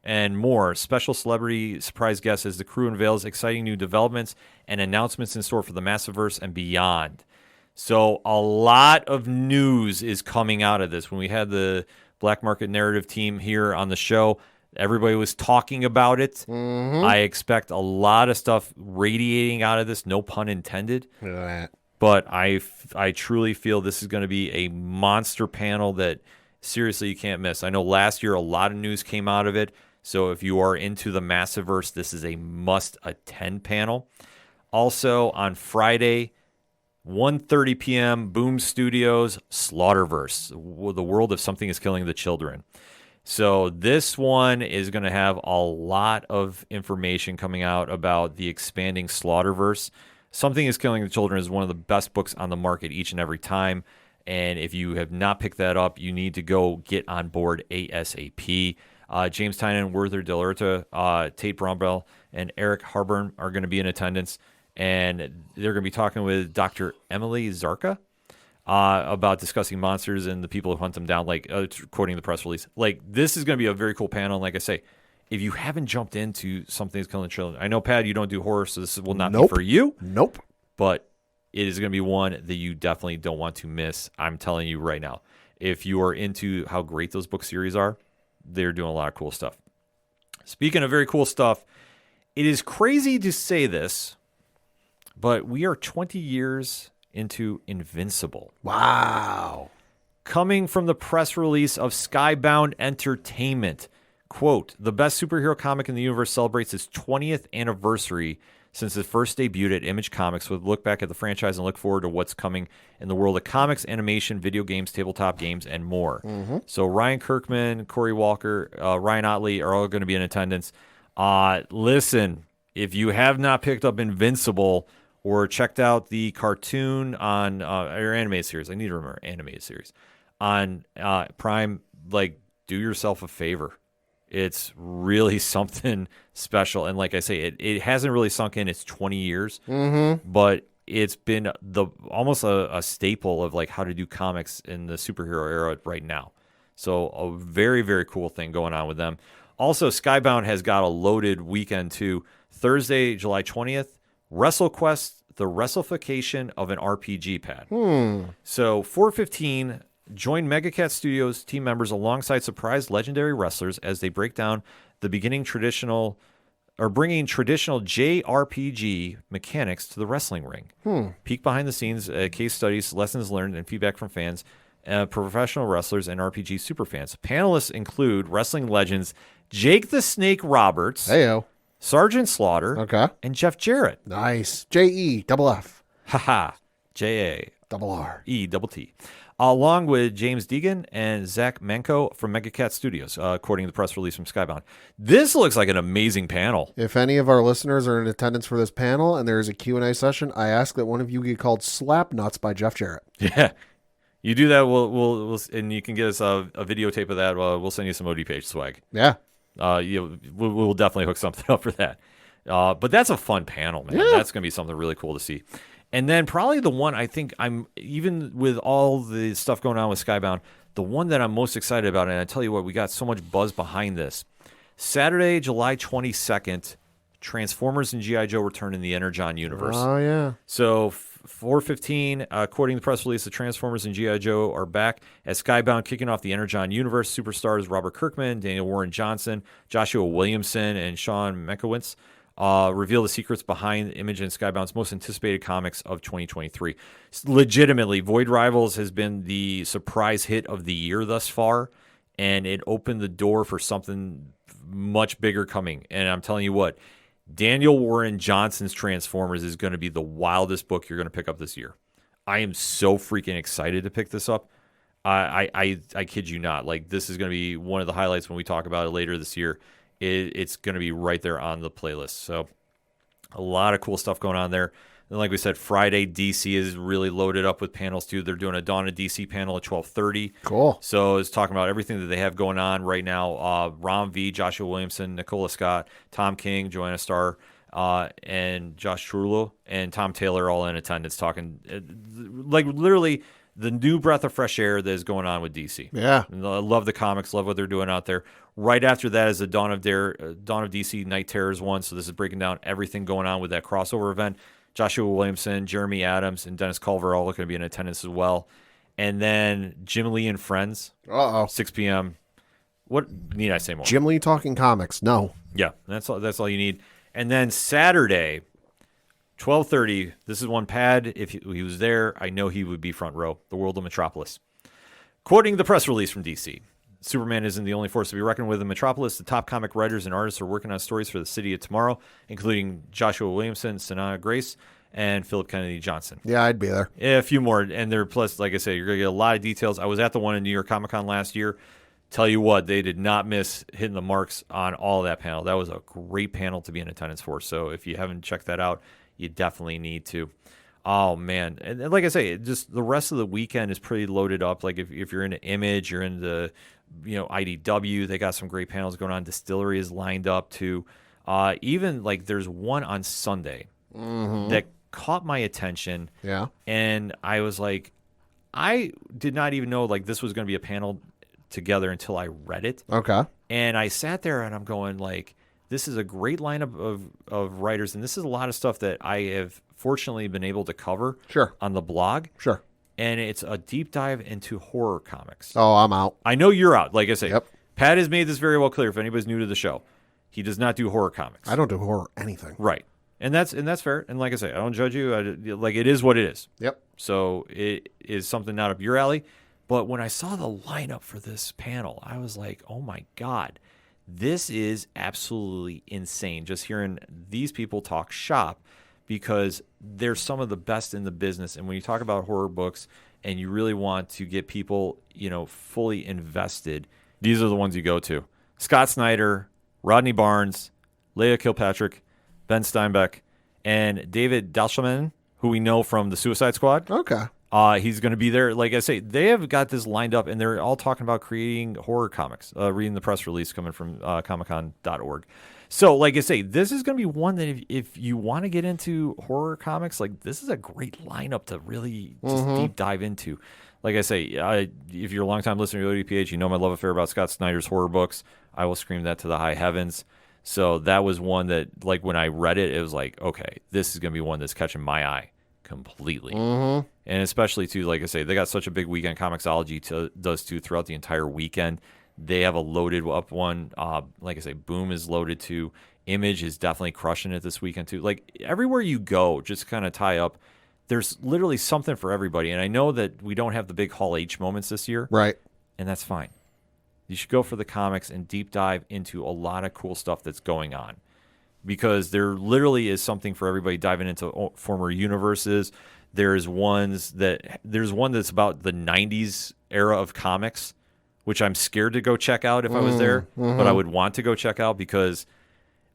Speaker 1: and more. Special celebrity surprise guests as the crew unveils exciting new developments and announcements in store for the Massiverse and beyond. So a lot of news is coming out of this. When we had the Black Market Narrative team here on the show, everybody was talking about it. I expect a lot of stuff radiating out of this, no pun intended. But I truly feel this is going to be a monster panel that seriously you can't miss. I know last year a lot of news came out of it. So if you are into the Massiverse, this is a must-attend panel. Also on Friday, 1:30 p.m., Boom Studios, Slaughterverse, the world of Something is Killing the Children. So this one is going to have a lot of information coming out about the expanding Slaughterverse. Something is Killing the Children is one of the best books on the market each and every time. And if you have not picked that up, you need to go get on board ASAP. James Tynion, Werther Delurta, Tate Brombell, and Eric Harburn are going to be in attendance. And they're going to be talking with Dr. Emily Zarka about discussing monsters and the people who hunt them down, quoting the press release. This is going to be a very cool panel. And like I say, if you haven't jumped into Something's Killing Children, I know, Pat, you don't do horror, so this will not be for you.
Speaker 3: Nope.
Speaker 1: But it is going to be one that you definitely don't want to miss. I'm telling you right now. If you are into how great those book series are, they're doing a lot of cool stuff. Speaking of very cool stuff, it is crazy to say this, but we are 20 years into Invincible.
Speaker 3: Wow.
Speaker 1: Coming from the press release of Skybound Entertainment, quote, the best superhero comic in the universe celebrates its 20th anniversary since it first debuted at Image Comics, with a look back at the franchise and look forward to what's coming in the world of comics, animation, video games, tabletop games, and more. So Ryan Kirkman, Corey Walker, Ryan Otley are all going to be in attendance. Listen, if you have not picked up Invincible or checked out the cartoon on or animated series, I need to remember animated series on Prime, do yourself a favor. It's really something special. And like I say, it hasn't really sunk in. It's 20 years, but it's been almost a staple of how to do comics in the superhero era right now. So a very, very cool thing going on with them. Also, Skybound has got a loaded weekend too. Thursday, July 20th, WrestleQuest, the Wrestleification of an RPG pad. So 4:15, join MegaCat Studios team members alongside surprised legendary wrestlers as they break down the beginning traditional are bringing traditional JRPG mechanics to the wrestling ring. Peek behind the scenes, case studies, lessons learned, and feedback from fans, professional wrestlers, and RPG superfans. Panelists include wrestling legends Jake the Snake Roberts,
Speaker 3: Heyo.
Speaker 1: Sergeant Slaughter,
Speaker 3: Okay.
Speaker 1: and Jeff Jarrett.
Speaker 3: Nice. JE.
Speaker 1: Haha. JA.
Speaker 3: R.
Speaker 1: E-double-T, along with James Deegan and Zach Manko from Megacat Studios, according to the press release from Skybound. This looks like an amazing panel.
Speaker 3: If any of our listeners are in attendance for this panel and there is a Q&A session, I ask that one of you get called Slap Nuts by Jeff Jarrett.
Speaker 1: Yeah, you do that. We'll and you can get us a videotape of that. We'll send you some ODPH swag.
Speaker 3: Yeah.
Speaker 1: We'll definitely hook something up for that. But that's a fun panel, man.
Speaker 3: Yeah.
Speaker 1: That's gonna be something really cool to see. And then probably the one I think I'm, even with all the stuff going on with Skybound, the one that I'm most excited about, and I tell you what, we got so much buzz behind this. Saturday, July 22nd, Transformers and G.I. Joe return in the Energon universe.
Speaker 3: Oh, yeah.
Speaker 1: So 4:15, according to the press release, the Transformers and G.I. Joe are back as Skybound, kicking off the Energon universe. Superstars Robert Kirkman, Daniel Warren Johnson, Joshua Williamson, and Sean Menkowitz reveal the secrets behind Image and Skybound's most anticipated comics of 2023. Legitimately, Void Rivals has been the surprise hit of the year thus far, and it opened the door for something much bigger coming. And I'm telling you what, Daniel Warren Johnson's Transformers is going to be the wildest book you're going to pick up this year. I am so freaking excited to pick this up. I kid you not. Like, this is going to be one of the highlights when we talk about it later this year. It's going to be right there on the playlist. So a lot of cool stuff going on there. And like we said, Friday, DC is really loaded up with panels too. They're doing a Dawn of DC panel at 12:30.
Speaker 3: Cool.
Speaker 1: So it's talking about everything that they have going on right now. Rom V, Joshua Williamson, Nicola Scott, Tom King, Joanna Starr, and Josh Trullo, and Tom Taylor all in attendance talking like literally the new breath of fresh air that is going on with DC.
Speaker 3: Yeah.
Speaker 1: And I love the comics, love what they're doing out there. Right after that is the Dawn of DC Night Terrors one. So this is breaking down everything going on with that crossover event. Joshua Williamson, Jeremy Adams, and Dennis Culver all going to be in attendance as well. And then Jim Lee and Friends, 6 p.m. What need I say more?
Speaker 3: Jim Lee talking comics. No.
Speaker 1: Yeah, that's all you need. And then Saturday, 12:30. This is one Pad. If he was there, I know he would be front row. The World of Metropolis. Quoting the press release from DC, Superman isn't the only force to be reckoned with in Metropolis. The top comic writers and artists are working on stories for the city of tomorrow, including Joshua Williamson, Sanaa Grace, and Philip Kennedy Johnson.
Speaker 3: Yeah, I'd be there.
Speaker 1: Yeah, a few more. And there, plus, like I say, you're going to get a lot of details. I was at the one in New York Comic Con last year. Tell you what, they did not miss hitting the marks on all of that panel. That was a great panel to be in attendance for. So if you haven't checked that out, you definitely need to. Oh, man. And like I say, just the rest of the weekend is pretty loaded up. Like if you're into Image, you're into IDW, they got some great panels going on. Distillery is lined up too. Even like there's one on Sunday that caught my attention.
Speaker 3: Yeah.
Speaker 1: And I was like, I did not even know like this was going to be a panel together until I read it.
Speaker 3: Okay.
Speaker 1: And I sat there and I'm going like, this is a great lineup of writers. And this is a lot of stuff that I have fortunately been able to cover on the blog.
Speaker 3: Sure.
Speaker 1: And it's a deep dive into horror comics.
Speaker 3: Oh, I'm out.
Speaker 1: I know you're out. Like I say,
Speaker 3: Yep.
Speaker 1: Pat has made this very well clear if anybody's new to the show. He does not do horror comics.
Speaker 3: I don't do horror anything.
Speaker 1: Right. And that's fair. And like I say, I don't judge you. Like it is what it is.
Speaker 3: Yep.
Speaker 1: So it is something not up your alley. But when I saw the lineup for this panel, I was like, oh my God, this is absolutely insane. Just hearing these people talk shop because they're some of the best in the business. And when you talk about horror books and you really want to get people, fully invested, these are the ones you go to. Scott Snyder, Rodney Barnes, Leah Kilpatrick, Ben Steinbeck, and David Dalshaman, who we know from the Suicide Squad.
Speaker 3: Okay.
Speaker 1: He's going to be there. Like I say, they have got this lined up, and they're all talking about creating horror comics, reading the press release coming from comiccon.org. So, like I say, this is going to be one that if you want to get into horror comics, like this is a great lineup to really just deep dive into. Like I say, if you're a longtime listener to ODPH, you know my love affair about Scott Snyder's horror books. I will scream that to the high heavens. So that was one that, like, when I read it, it was like, okay, this is going to be one that's catching my eye completely. And especially, too, like I say, they got such a big weekend. Comixology does, too, throughout the entire weekend. They have a loaded up one. Like I say, Boom is loaded, too. Image is definitely crushing it this weekend too. Like everywhere you go, just kind of tie up, there's literally something for everybody. And I know that we don't have the big Hall H moments this year.
Speaker 3: Right.
Speaker 1: And that's fine. You should go for the comics and deep dive into a lot of cool stuff that's going on. Because there literally is something for everybody diving into former universes. There's one that's about the 90s era of comics, which I'm scared to go check out if I was there, but I would want to go check out because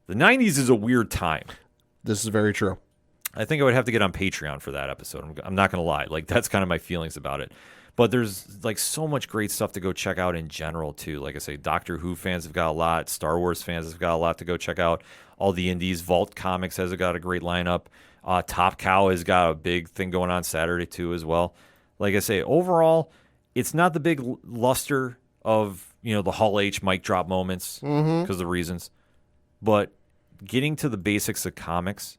Speaker 1: the 90s is a weird time.
Speaker 3: This is very true.
Speaker 1: I think I would have to get on Patreon for that episode. I'm not going to lie. Like, that's kind of my feelings about it. But there's, like, so much great stuff to go check out in general, too. Like I say, Doctor Who fans have got a lot. Star Wars fans have got a lot to go check out. All the indies. Vault Comics has got a great lineup. Top Cow has got a big thing going on Saturday, too, as well. Like I say, overall, it's not the big luster of, the Hall H mic drop moments because of the reasons. But getting to the basics of comics,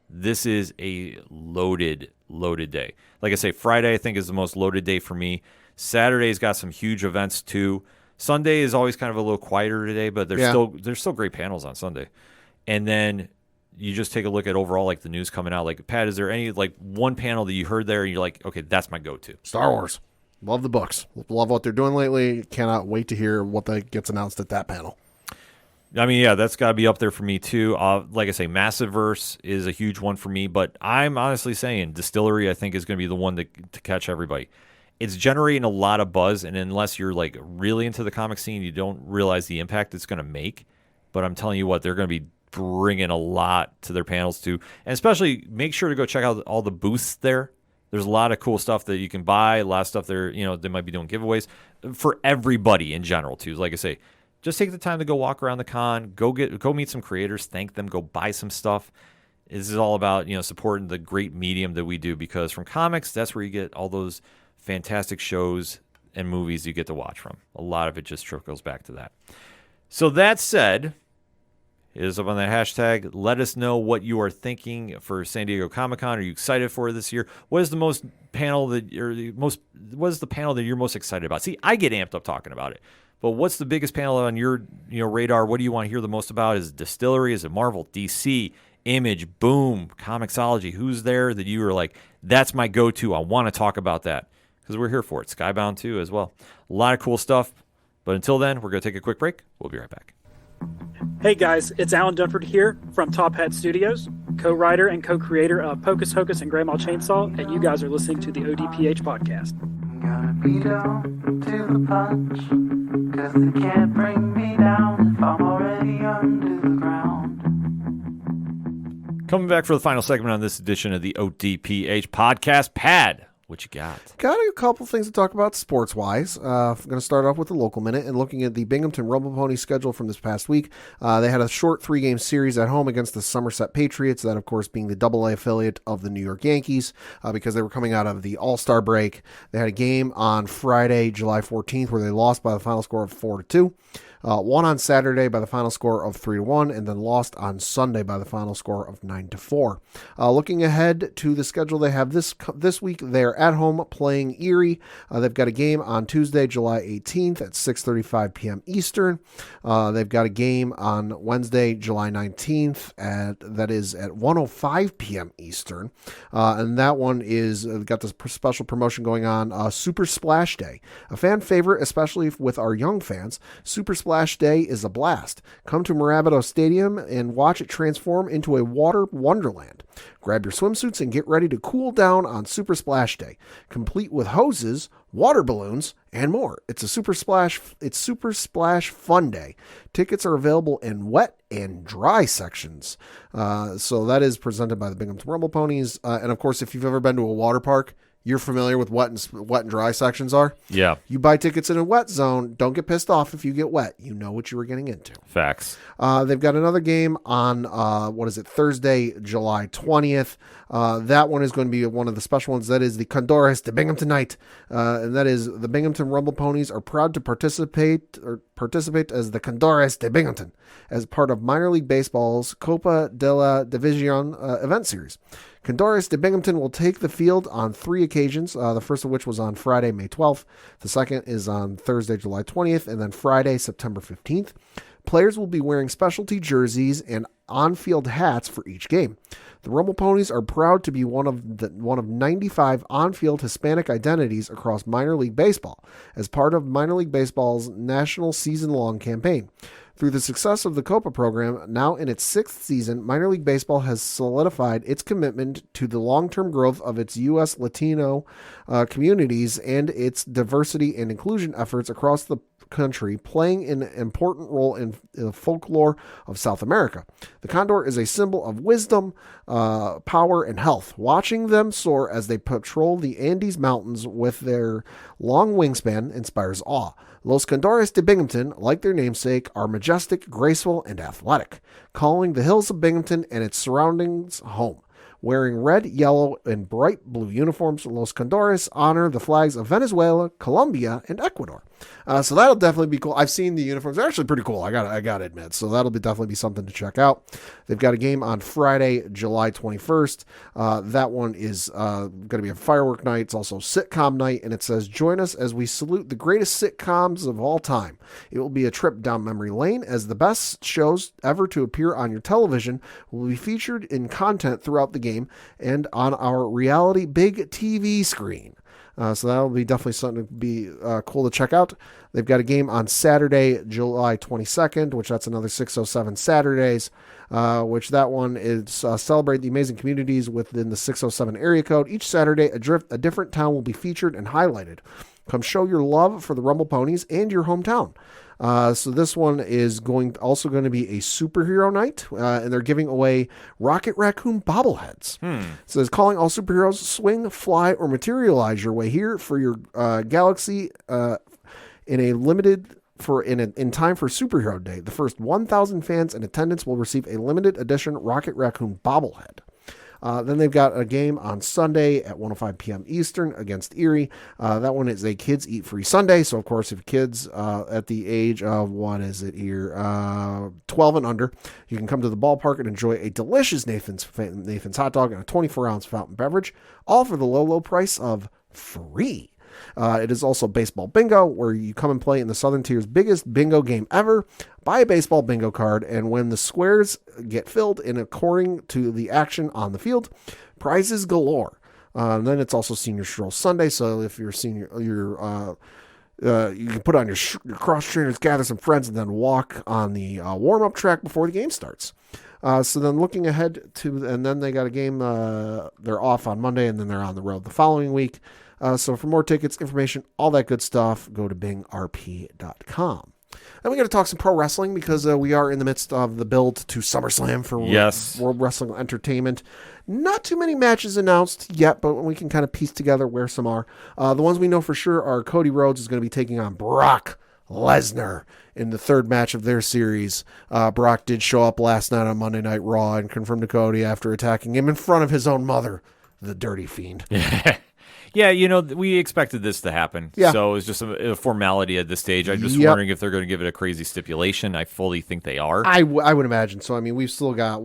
Speaker 1: this is a loaded day. Like I say, Friday I think is the most loaded day for me. Saturday's got some huge events too. Sunday is always kind of a little quieter today, but there's still great panels on Sunday. And then you just take a look at overall like the news coming out. Like, Pat, is there any like one panel that you heard there and you're like, okay, that's my go-to?
Speaker 3: Star Wars. Love the books. Love what they're doing lately. Cannot wait to hear what gets announced at that panel.
Speaker 1: I mean, yeah, that's got to be up there for me, too. Like I say, Massiverse is a huge one for me, but I'm honestly saying Distillery, I think, is going to be the one to catch everybody. It's generating a lot of buzz, and unless you're, like, really into the comic scene, you don't realize the impact it's going to make. But I'm telling you what, they're going to be bringing a lot to their panels, too. And especially, make sure to go check out all the booths there. There's a lot of cool stuff that you can buy, a lot of stuff there, they might be doing giveaways for everybody in general, too. Like I say, just take the time to go walk around the con, go meet some creators, thank them, go buy some stuff. This is all about, supporting the great medium that we do, because from comics, that's where you get all those fantastic shows and movies you get to watch from. A lot of it just trickles back to that. So that said, hit us up on that hashtag. Let us know what you are thinking for San Diego Comic-Con. Are you excited for this year? What is the panel that you're most excited about? See, I get amped up talking about it. But what's the biggest panel on your radar? What do you want to hear the most about? Is it Distillery? Is it Marvel, DC, Image, Boom, Comixology? Who's there that you are like, that's my go-to. I want to talk about that because we're here for it. Skybound too as well. A lot of cool stuff. But until then, we're going to take a quick break. We'll be right back.
Speaker 6: Hey guys, it's Alan Dunford here from Top Hat Studios, co-writer and co-creator of Pocus Hocus and Grandma Chainsaw, and you guys are listening to the ODPH podcast.
Speaker 2: Gotta be down to the punch, 'cause they can't bring me down if I'm already under the ground.
Speaker 1: Coming back for the final segment on this edition of the ODPH podcast. Pad, what you got?
Speaker 3: Got a couple things to talk about sports-wise. I'm going to start off with the local minute and looking at the Binghamton Rumble Pony schedule from this past week. They had a short 3-game series at home against the Somerset Patriots, that of course being the AA affiliate of the New York Yankees, because they were coming out of the All-Star break. They had a game on Friday, July 14th, where they lost by the final score of 4-2. Won on Saturday by the final score of 3-1, and then lost on Sunday by the final score of 9-4. Looking ahead to the schedule they have this week, they're at home playing Erie. They've got a game on Tuesday, July 18th at 6:35 p.m. Eastern. They've got a game on Wednesday, July 19th that is at 1:05 p.m. Eastern, and that one is got this special promotion going on, Super Splash Day, a fan favorite, especially with our young fans. Super Splash Day is a blast. Come to Mirabito Stadium and watch it transform into a water wonderland. Grab your swimsuits and get ready to cool down on Super Splash Day, complete with hoses, water balloons, and more. It's Super Splash Fun Day. Tickets are available in wet and dry sections. So that is presented by the Binghamton Rumble Ponies. And of course, if you've ever been to a water park, you're familiar with wet and dry sections are.
Speaker 1: Yeah.
Speaker 3: You buy tickets in a wet zone. Don't get pissed off if you get wet. You know what you were getting into.
Speaker 1: Facts.
Speaker 3: They've got another game on, Thursday, July 20th. That one is going to be one of the special ones. That is the Condores de Binghamton Night. And that is the Binghamton Rumble Ponies are proud to participate as the Condores de Binghamton as part of Minor League Baseball's Copa de la División event series. Condores de Binghamton will take the field on 3 occasions, the first of which was on Friday, May 12th. The second is on Thursday, July 20th, and then Friday, September 15th. Players will be wearing specialty jerseys and on-field hats for each game. The Rumble Ponies are proud to be one of 95 on-field Hispanic identities across minor league baseball as part of minor league baseball's national season-long campaign. Through the success of the Copa program, now in its 6th season, minor league baseball has solidified its commitment to the long-term growth of its U.S. Latino communities and its diversity and inclusion efforts across the country, playing an important role in the folklore of South America. The condor is a symbol of wisdom, power, and health. Watching them soar as they patrol the Andes Mountains with their long wingspan inspires awe. Los Condores de Binghamton, like their namesake, are majestic, graceful, and athletic, calling the hills of Binghamton and its surroundings home. Wearing red, yellow, and bright blue uniforms, Los Condores honor the flags of Venezuela, Colombia, and Ecuador. So that'll definitely be cool. I've seen the uniforms; they're actually pretty cool. I got to admit. So that'll definitely be something to check out. They've got a game on Friday, July 21st. That one is going to be a firework night. It's also sitcom night, and it says, "Join us as we salute the greatest sitcoms of all time." It will be a trip down memory lane as the best shows ever to appear on your television will be featured in content throughout the game and on our reality big TV screen. So that'll be definitely something to be cool to check out. They've got a game on Saturday, July 22nd, which that's another 607 Saturdays, which that one is celebrate the amazing communities within the 607 area code. Each Saturday, a different town will be featured and highlighted. Come show your love for the Rumble Ponies and your hometown. So this one is also going to be a superhero night, and they're giving away Rocket Raccoon bobbleheads. So it's calling all superheroes, swing, fly, or materialize your way here for your galaxy in time for Superhero Day. The first 1,000 fans in attendance will receive a limited edition Rocket Raccoon bobblehead. Then they've got a game on Sunday at 1:05 p.m. Eastern against Erie. That one is a Kids Eat Free Sunday. So, of course, if kids at the age of, 12 and under, you can come to the ballpark and enjoy a delicious Nathan's hot dog and a 24-ounce fountain beverage, all for the low price of free. It is also baseball bingo, where you come and play in the Southern Tier's biggest bingo game ever. Buy a baseball bingo card, and when the squares get filled in according to the action on the field, prizes galore. And then it's also Senior Stroll Sunday, so if you're a senior, you can put on your cross trainers, gather some friends, and then walk on the warm-up track before the game starts. So then looking ahead and then they got a game, they're off on Monday, and then they're on the road the following week. So for more tickets, information, all that good stuff, go to bingrp.com. Then we got to talk some pro wrestling because we are in the midst of the build to SummerSlam for World Wrestling Entertainment. Not too many matches announced yet, but we can kind of piece together where some are. The ones we know for sure are Cody Rhodes is going to be taking on Brock Lesnar in the third match of their series. Brock did show up last night on Monday Night Raw and confirmed to Cody after attacking him in front of his own mother, the dirty fiend.
Speaker 1: Yeah, we expected this to happen. Yeah. So it was just a formality at this stage. I'm just wondering if they're going to give it a crazy stipulation. I fully think they are.
Speaker 3: I would imagine. So, I mean, we've still got,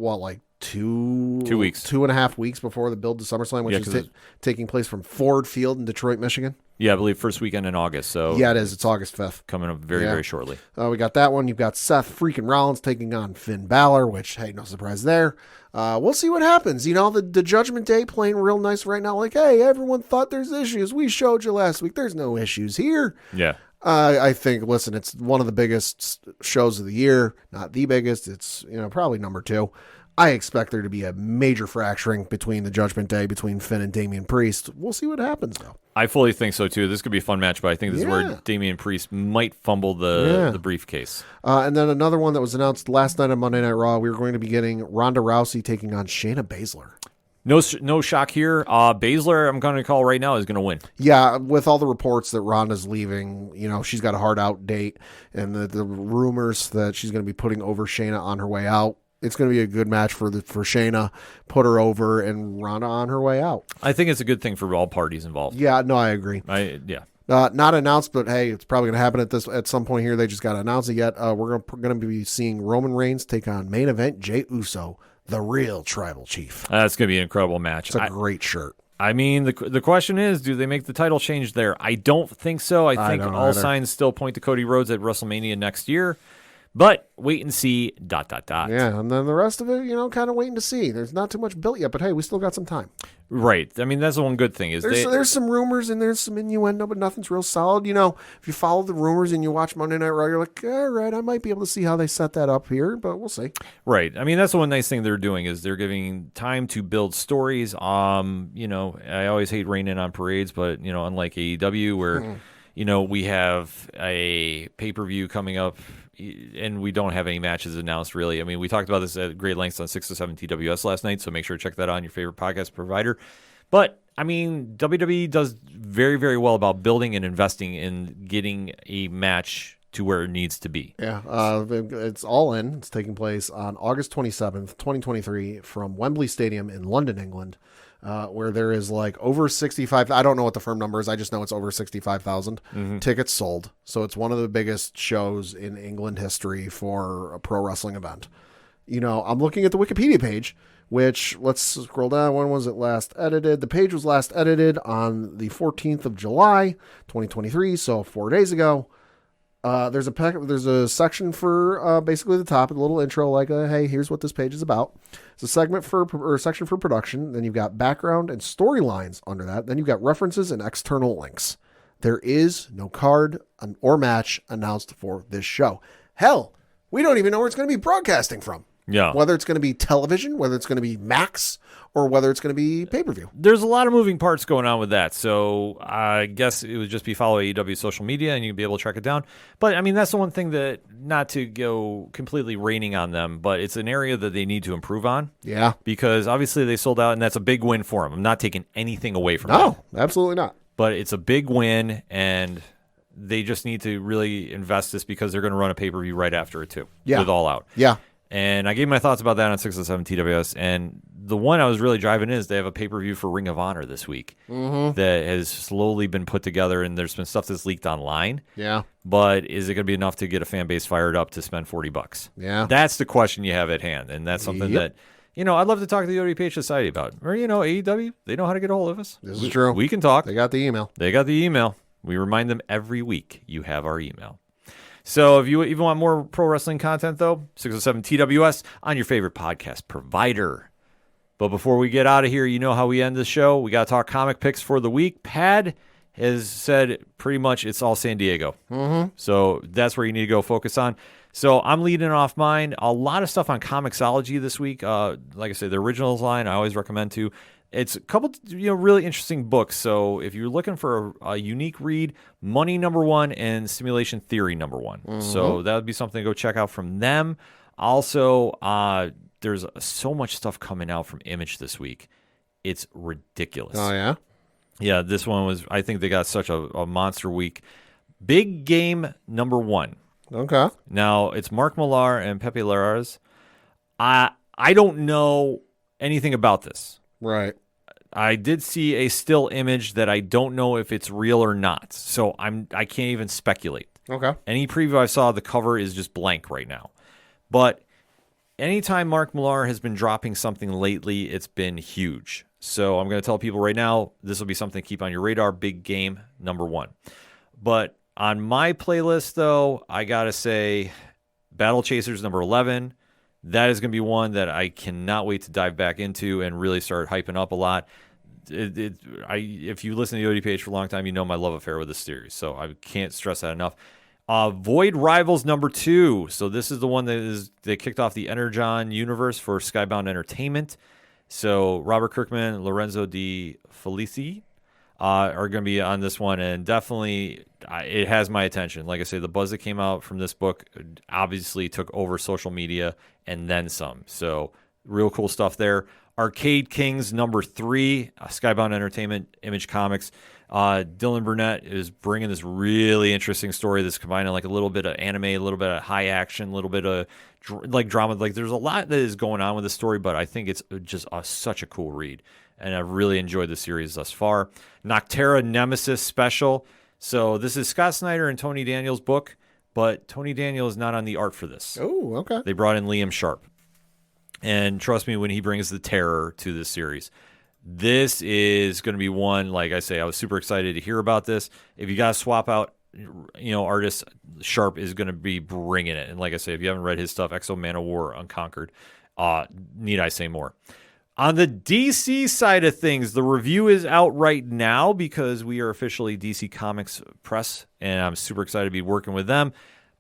Speaker 3: 2 weeks, 2.5 weeks before the build to SummerSlam, which is taking place from Ford Field in Detroit, Michigan.
Speaker 1: Yeah, I believe first weekend in August. So
Speaker 3: yeah, it is. It's August 5th.
Speaker 1: Coming up very shortly.
Speaker 3: We got that one. You've got Seth freaking Rollins taking on Finn Balor, which, hey, no surprise there. We'll see what happens. The Judgment Day playing real nice right now. Like, hey, everyone thought there's issues. We showed you last week. There's no issues here.
Speaker 1: Yeah.
Speaker 3: I think, listen, it's one of the biggest shows of the year. Not the biggest. It's, probably number 2. I expect there to be a major fracturing between the Judgment Day, between Finn and Damian Priest. We'll see what happens, though.
Speaker 1: I fully think so, too. This could be a fun match, but I think this is where Damian Priest might fumble the briefcase. And
Speaker 3: then another one that was announced last night on Monday Night Raw, we were going to be getting Ronda Rousey taking on Shayna Baszler.
Speaker 1: No shock here. Baszler, I'm going to call right now, is going to win.
Speaker 3: Yeah, with all the reports that Ronda's leaving, she's got a hard out date, and the rumors that she's going to be putting over Shayna on her way out. It's going to be a good match for Shayna, put her over, and Ronda on her way out.
Speaker 1: I think it's a good thing for all parties involved.
Speaker 3: Yeah, no, I agree. Not announced, but hey, it's probably going to happen at some point here. They just got to announce it yet. We're going to be seeing Roman Reigns take on main event Jey Uso, the real Tribal Chief.
Speaker 1: That's going to be an incredible match.
Speaker 3: It's a great shirt.
Speaker 1: I mean, the question is, do they make the title change there? I don't think so. I think all signs still point to Cody Rhodes at WrestleMania next year. But wait and see, ...
Speaker 3: Yeah, and then the rest of it, kind of waiting to see. There's not too much built yet, but hey, we still got some time.
Speaker 1: Right. I mean, that's the one good thing is
Speaker 3: There's some rumors and there's some innuendo, but nothing's real solid. If you follow the rumors and you watch Monday Night Raw, you're like, all right, I might be able to see how they set that up here, but we'll see.
Speaker 1: Right. I mean, that's the one nice thing they're doing is they're giving time to build stories. I always hate raining on parades, but, unlike AEW where, we have a pay-per-view coming up and we don't have any matches announced, really. I mean, we talked about this at great lengths on 6 to 7 TWS last night, so make sure to check that out on your favorite podcast provider. But, I mean, WWE does very, very well about building and investing in getting a match to where it needs to be.
Speaker 3: Yeah, it's all in. It's taking place on August 27th, 2023 from Wembley Stadium in London, England, where there is like over 65. I don't know what the firm number is. I just know it's over 65,000 tickets sold. So it's one of the biggest shows in England history for a pro wrestling event. I'm looking at the Wikipedia page, which let's scroll down. When was it last edited? The page was last edited on the 14th of July, 2023. So 4 days ago. There's a section for basically the top, a little intro like, hey, here's what this page is about. It's a section for production. Then you've got background and storylines under that. Then you've got references and external links. There is no card or match announced for this show. Hell, we don't even know where it's going to be broadcasting from.
Speaker 1: Yeah.
Speaker 3: Whether it's going to be television, whether it's going to be Max, or whether it's going to be pay-per-view.
Speaker 1: There's a lot of moving parts going on with that. So I guess it would just be follow AEW social media and you'd be able to track it down. But, I mean, that's the one thing that, not to go completely raining on them, but it's an area that they need to improve on.
Speaker 3: Yeah.
Speaker 1: Because obviously they sold out, and that's a big win for them. I'm not taking anything away from them.
Speaker 3: No, absolutely not.
Speaker 1: But it's a big win, and they just need to really invest this because they're going to run a pay-per-view right after it, too, with All Out.
Speaker 3: Yeah.
Speaker 1: And I gave my thoughts about that on 6 and 7 TWS. And the one I was really driving is they have a pay-per-view for Ring of Honor this week that has slowly been put together, and there's been stuff that's leaked online.
Speaker 3: Yeah.
Speaker 1: But is it going to be enough to get a fan base fired up to spend $40?
Speaker 3: Yeah.
Speaker 1: That's the question you have at hand. And that's something that, I'd love to talk to the ODPH Society about. Or, AEW, they know how to get a hold of us.
Speaker 3: This is true.
Speaker 1: We can talk.
Speaker 3: They got the email.
Speaker 1: We remind them every week you have our email. So if you even want more pro wrestling content, though, 607 TWS on your favorite podcast provider. But before we get out of here, you know how we end the show. We got to talk comic picks for the week. Pad has said pretty much it's all San Diego. So that's where you need to go focus on. So I'm leading off mine. A lot of stuff on Comixology this week. Like I said, the originals line I always recommend to. It's a couple, really interesting books. So if you're looking for a unique read, Money #1 and Simulation Theory #1. So that would be something to go check out from them. Also, there's so much stuff coming out from Image this week. It's ridiculous.
Speaker 3: Oh, yeah?
Speaker 1: Yeah, this one was, I think they got such a monster week. Big Game #1.
Speaker 3: Okay.
Speaker 1: Now, it's Mark Millar and Pepe Larraz. I don't know anything about this.
Speaker 3: Right.
Speaker 1: I did see a still image that I don't know if it's real or not. So I can't even speculate.
Speaker 3: Okay.
Speaker 1: Any preview I saw, the cover is just blank right now. But anytime Mark Millar has been dropping something lately, it's been huge. So I'm going to tell people right now, this will be something to keep on your radar. Big Game #1. But on my playlist, though, I got to say Battle Chasers #11. That is going to be one that I cannot wait to dive back into and really start hyping up a lot. If you listen to the ODPH for a long time, you know my love affair with this series, so I can't stress that enough. Void Rivals #2. So this is the one that kicked off the Energon universe for Skybound Entertainment. So Robert Kirkman, Lorenzo Di Felici are going to be on this one, and definitely it has my attention. Like I say, the buzz that came out from this book obviously took over social media and then some. So real cool stuff there. Arcade Kings #3, Skybound Entertainment, Image Comics. Dylan Burnett is bringing this really interesting story that's combining like a little bit of anime, a little bit of high action, a little bit of like drama. Like there's a lot that is going on with the story, but I think it's just such a cool read. And I've really enjoyed the series thus far. Noctera Nemesis Special. So this is Scott Snyder and Tony Daniels' book, but Tony Daniels is not on the art for this.
Speaker 3: Oh, okay.
Speaker 1: They brought in Liam Sharp. And trust me when he brings the terror to this series. This is going to be one, like I say, I was super excited to hear about this. If you got to swap out artist Sharp is going to be bringing it. And like I say, if you haven't read his stuff, Exo Man of War, Unconquered, need I say more? On the DC side of things, the review is out right now because we are officially DC Comics Press, and I'm super excited to be working with them.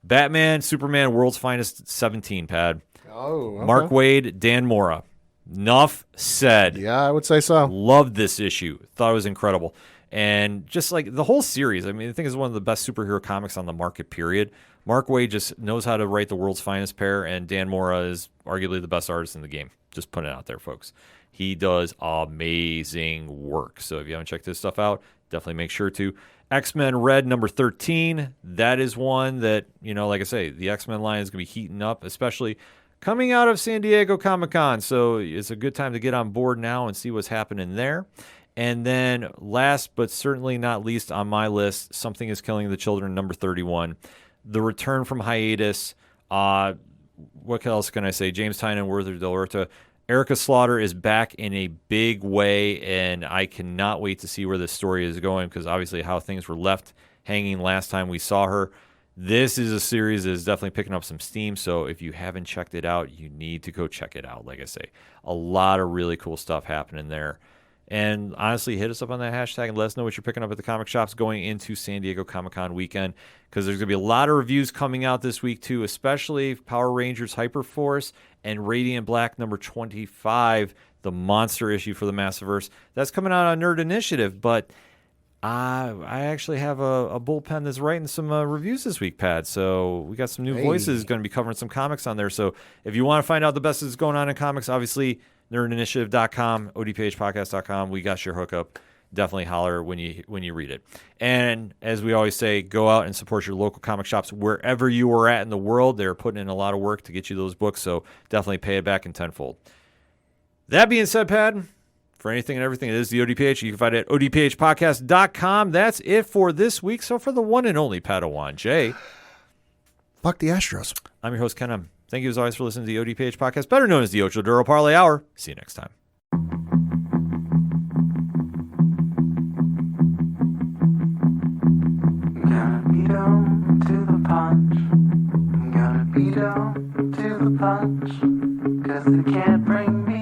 Speaker 1: Batman, Superman, World's Finest 17, Pad.
Speaker 3: Oh, okay.
Speaker 1: Mark Waid, Dan Mora. Enough said.
Speaker 3: Yeah, I would say so.
Speaker 1: Loved this issue. Thought it was incredible. And just like the whole series, I mean, I think it's one of the best superhero comics on the market, period. Mark Waid just knows how to write the world's finest pair, and Dan Mora is arguably the best artist in the game. Just putting it out there, folks. He does amazing work. So if you haven't checked this stuff out, definitely make sure to. X-Men Red number 13. That is one that, like I say, the X-Men line is going to be heating up, especially coming out of San Diego Comic-Con. So it's a good time to get on board now and see what's happening there. And then last but certainly not least on my list, Something is Killing the Children, number 31. The return from hiatus. What else can I say? James Tynion, Werther Dell'Orta. Erica Slaughter is back in a big way, and I cannot wait to see where this story is going because obviously how things were left hanging last time we saw her. This is a series that is definitely picking up some steam, so if you haven't checked it out, you need to go check it out. Like I say, a lot of really cool stuff happening there. And honestly, hit us up on that hashtag and let us know what you're picking up at the comic shops going into San Diego Comic-Con weekend, because there's going to be a lot of reviews coming out this week too, especially Power Rangers Hyperforce and Radiant Black number 25, the monster issue for the Massiverse. That's coming out on Nerd Initiative, but I actually have a bullpen that's writing some reviews this week, Pat. So we got some new voices going to be covering some comics on there. So if you want to find out the best that's going on in comics, obviously nerdinitiative.com, odphpodcast.com. We got your hookup. Definitely holler when you read it. And as we always say, go out and support your local comic shops wherever you are at in the world. They're putting in a lot of work to get you those books, so definitely pay it back in tenfold. That being said, Pat, for anything and everything, it is the ODPH. You can find it at odphpodcast.com. That's it for this week. So for the one and only Padawan Jay.
Speaker 3: Fuck the Astros.
Speaker 1: I'm your host, Ken M. Thank you as always for listening to the ODPH podcast, better known as the Ocho Duro Parlay Hour. See you next time.
Speaker 2: Gotta be down to the punch. Gotta be down to the punch. 'Cause they can't bring me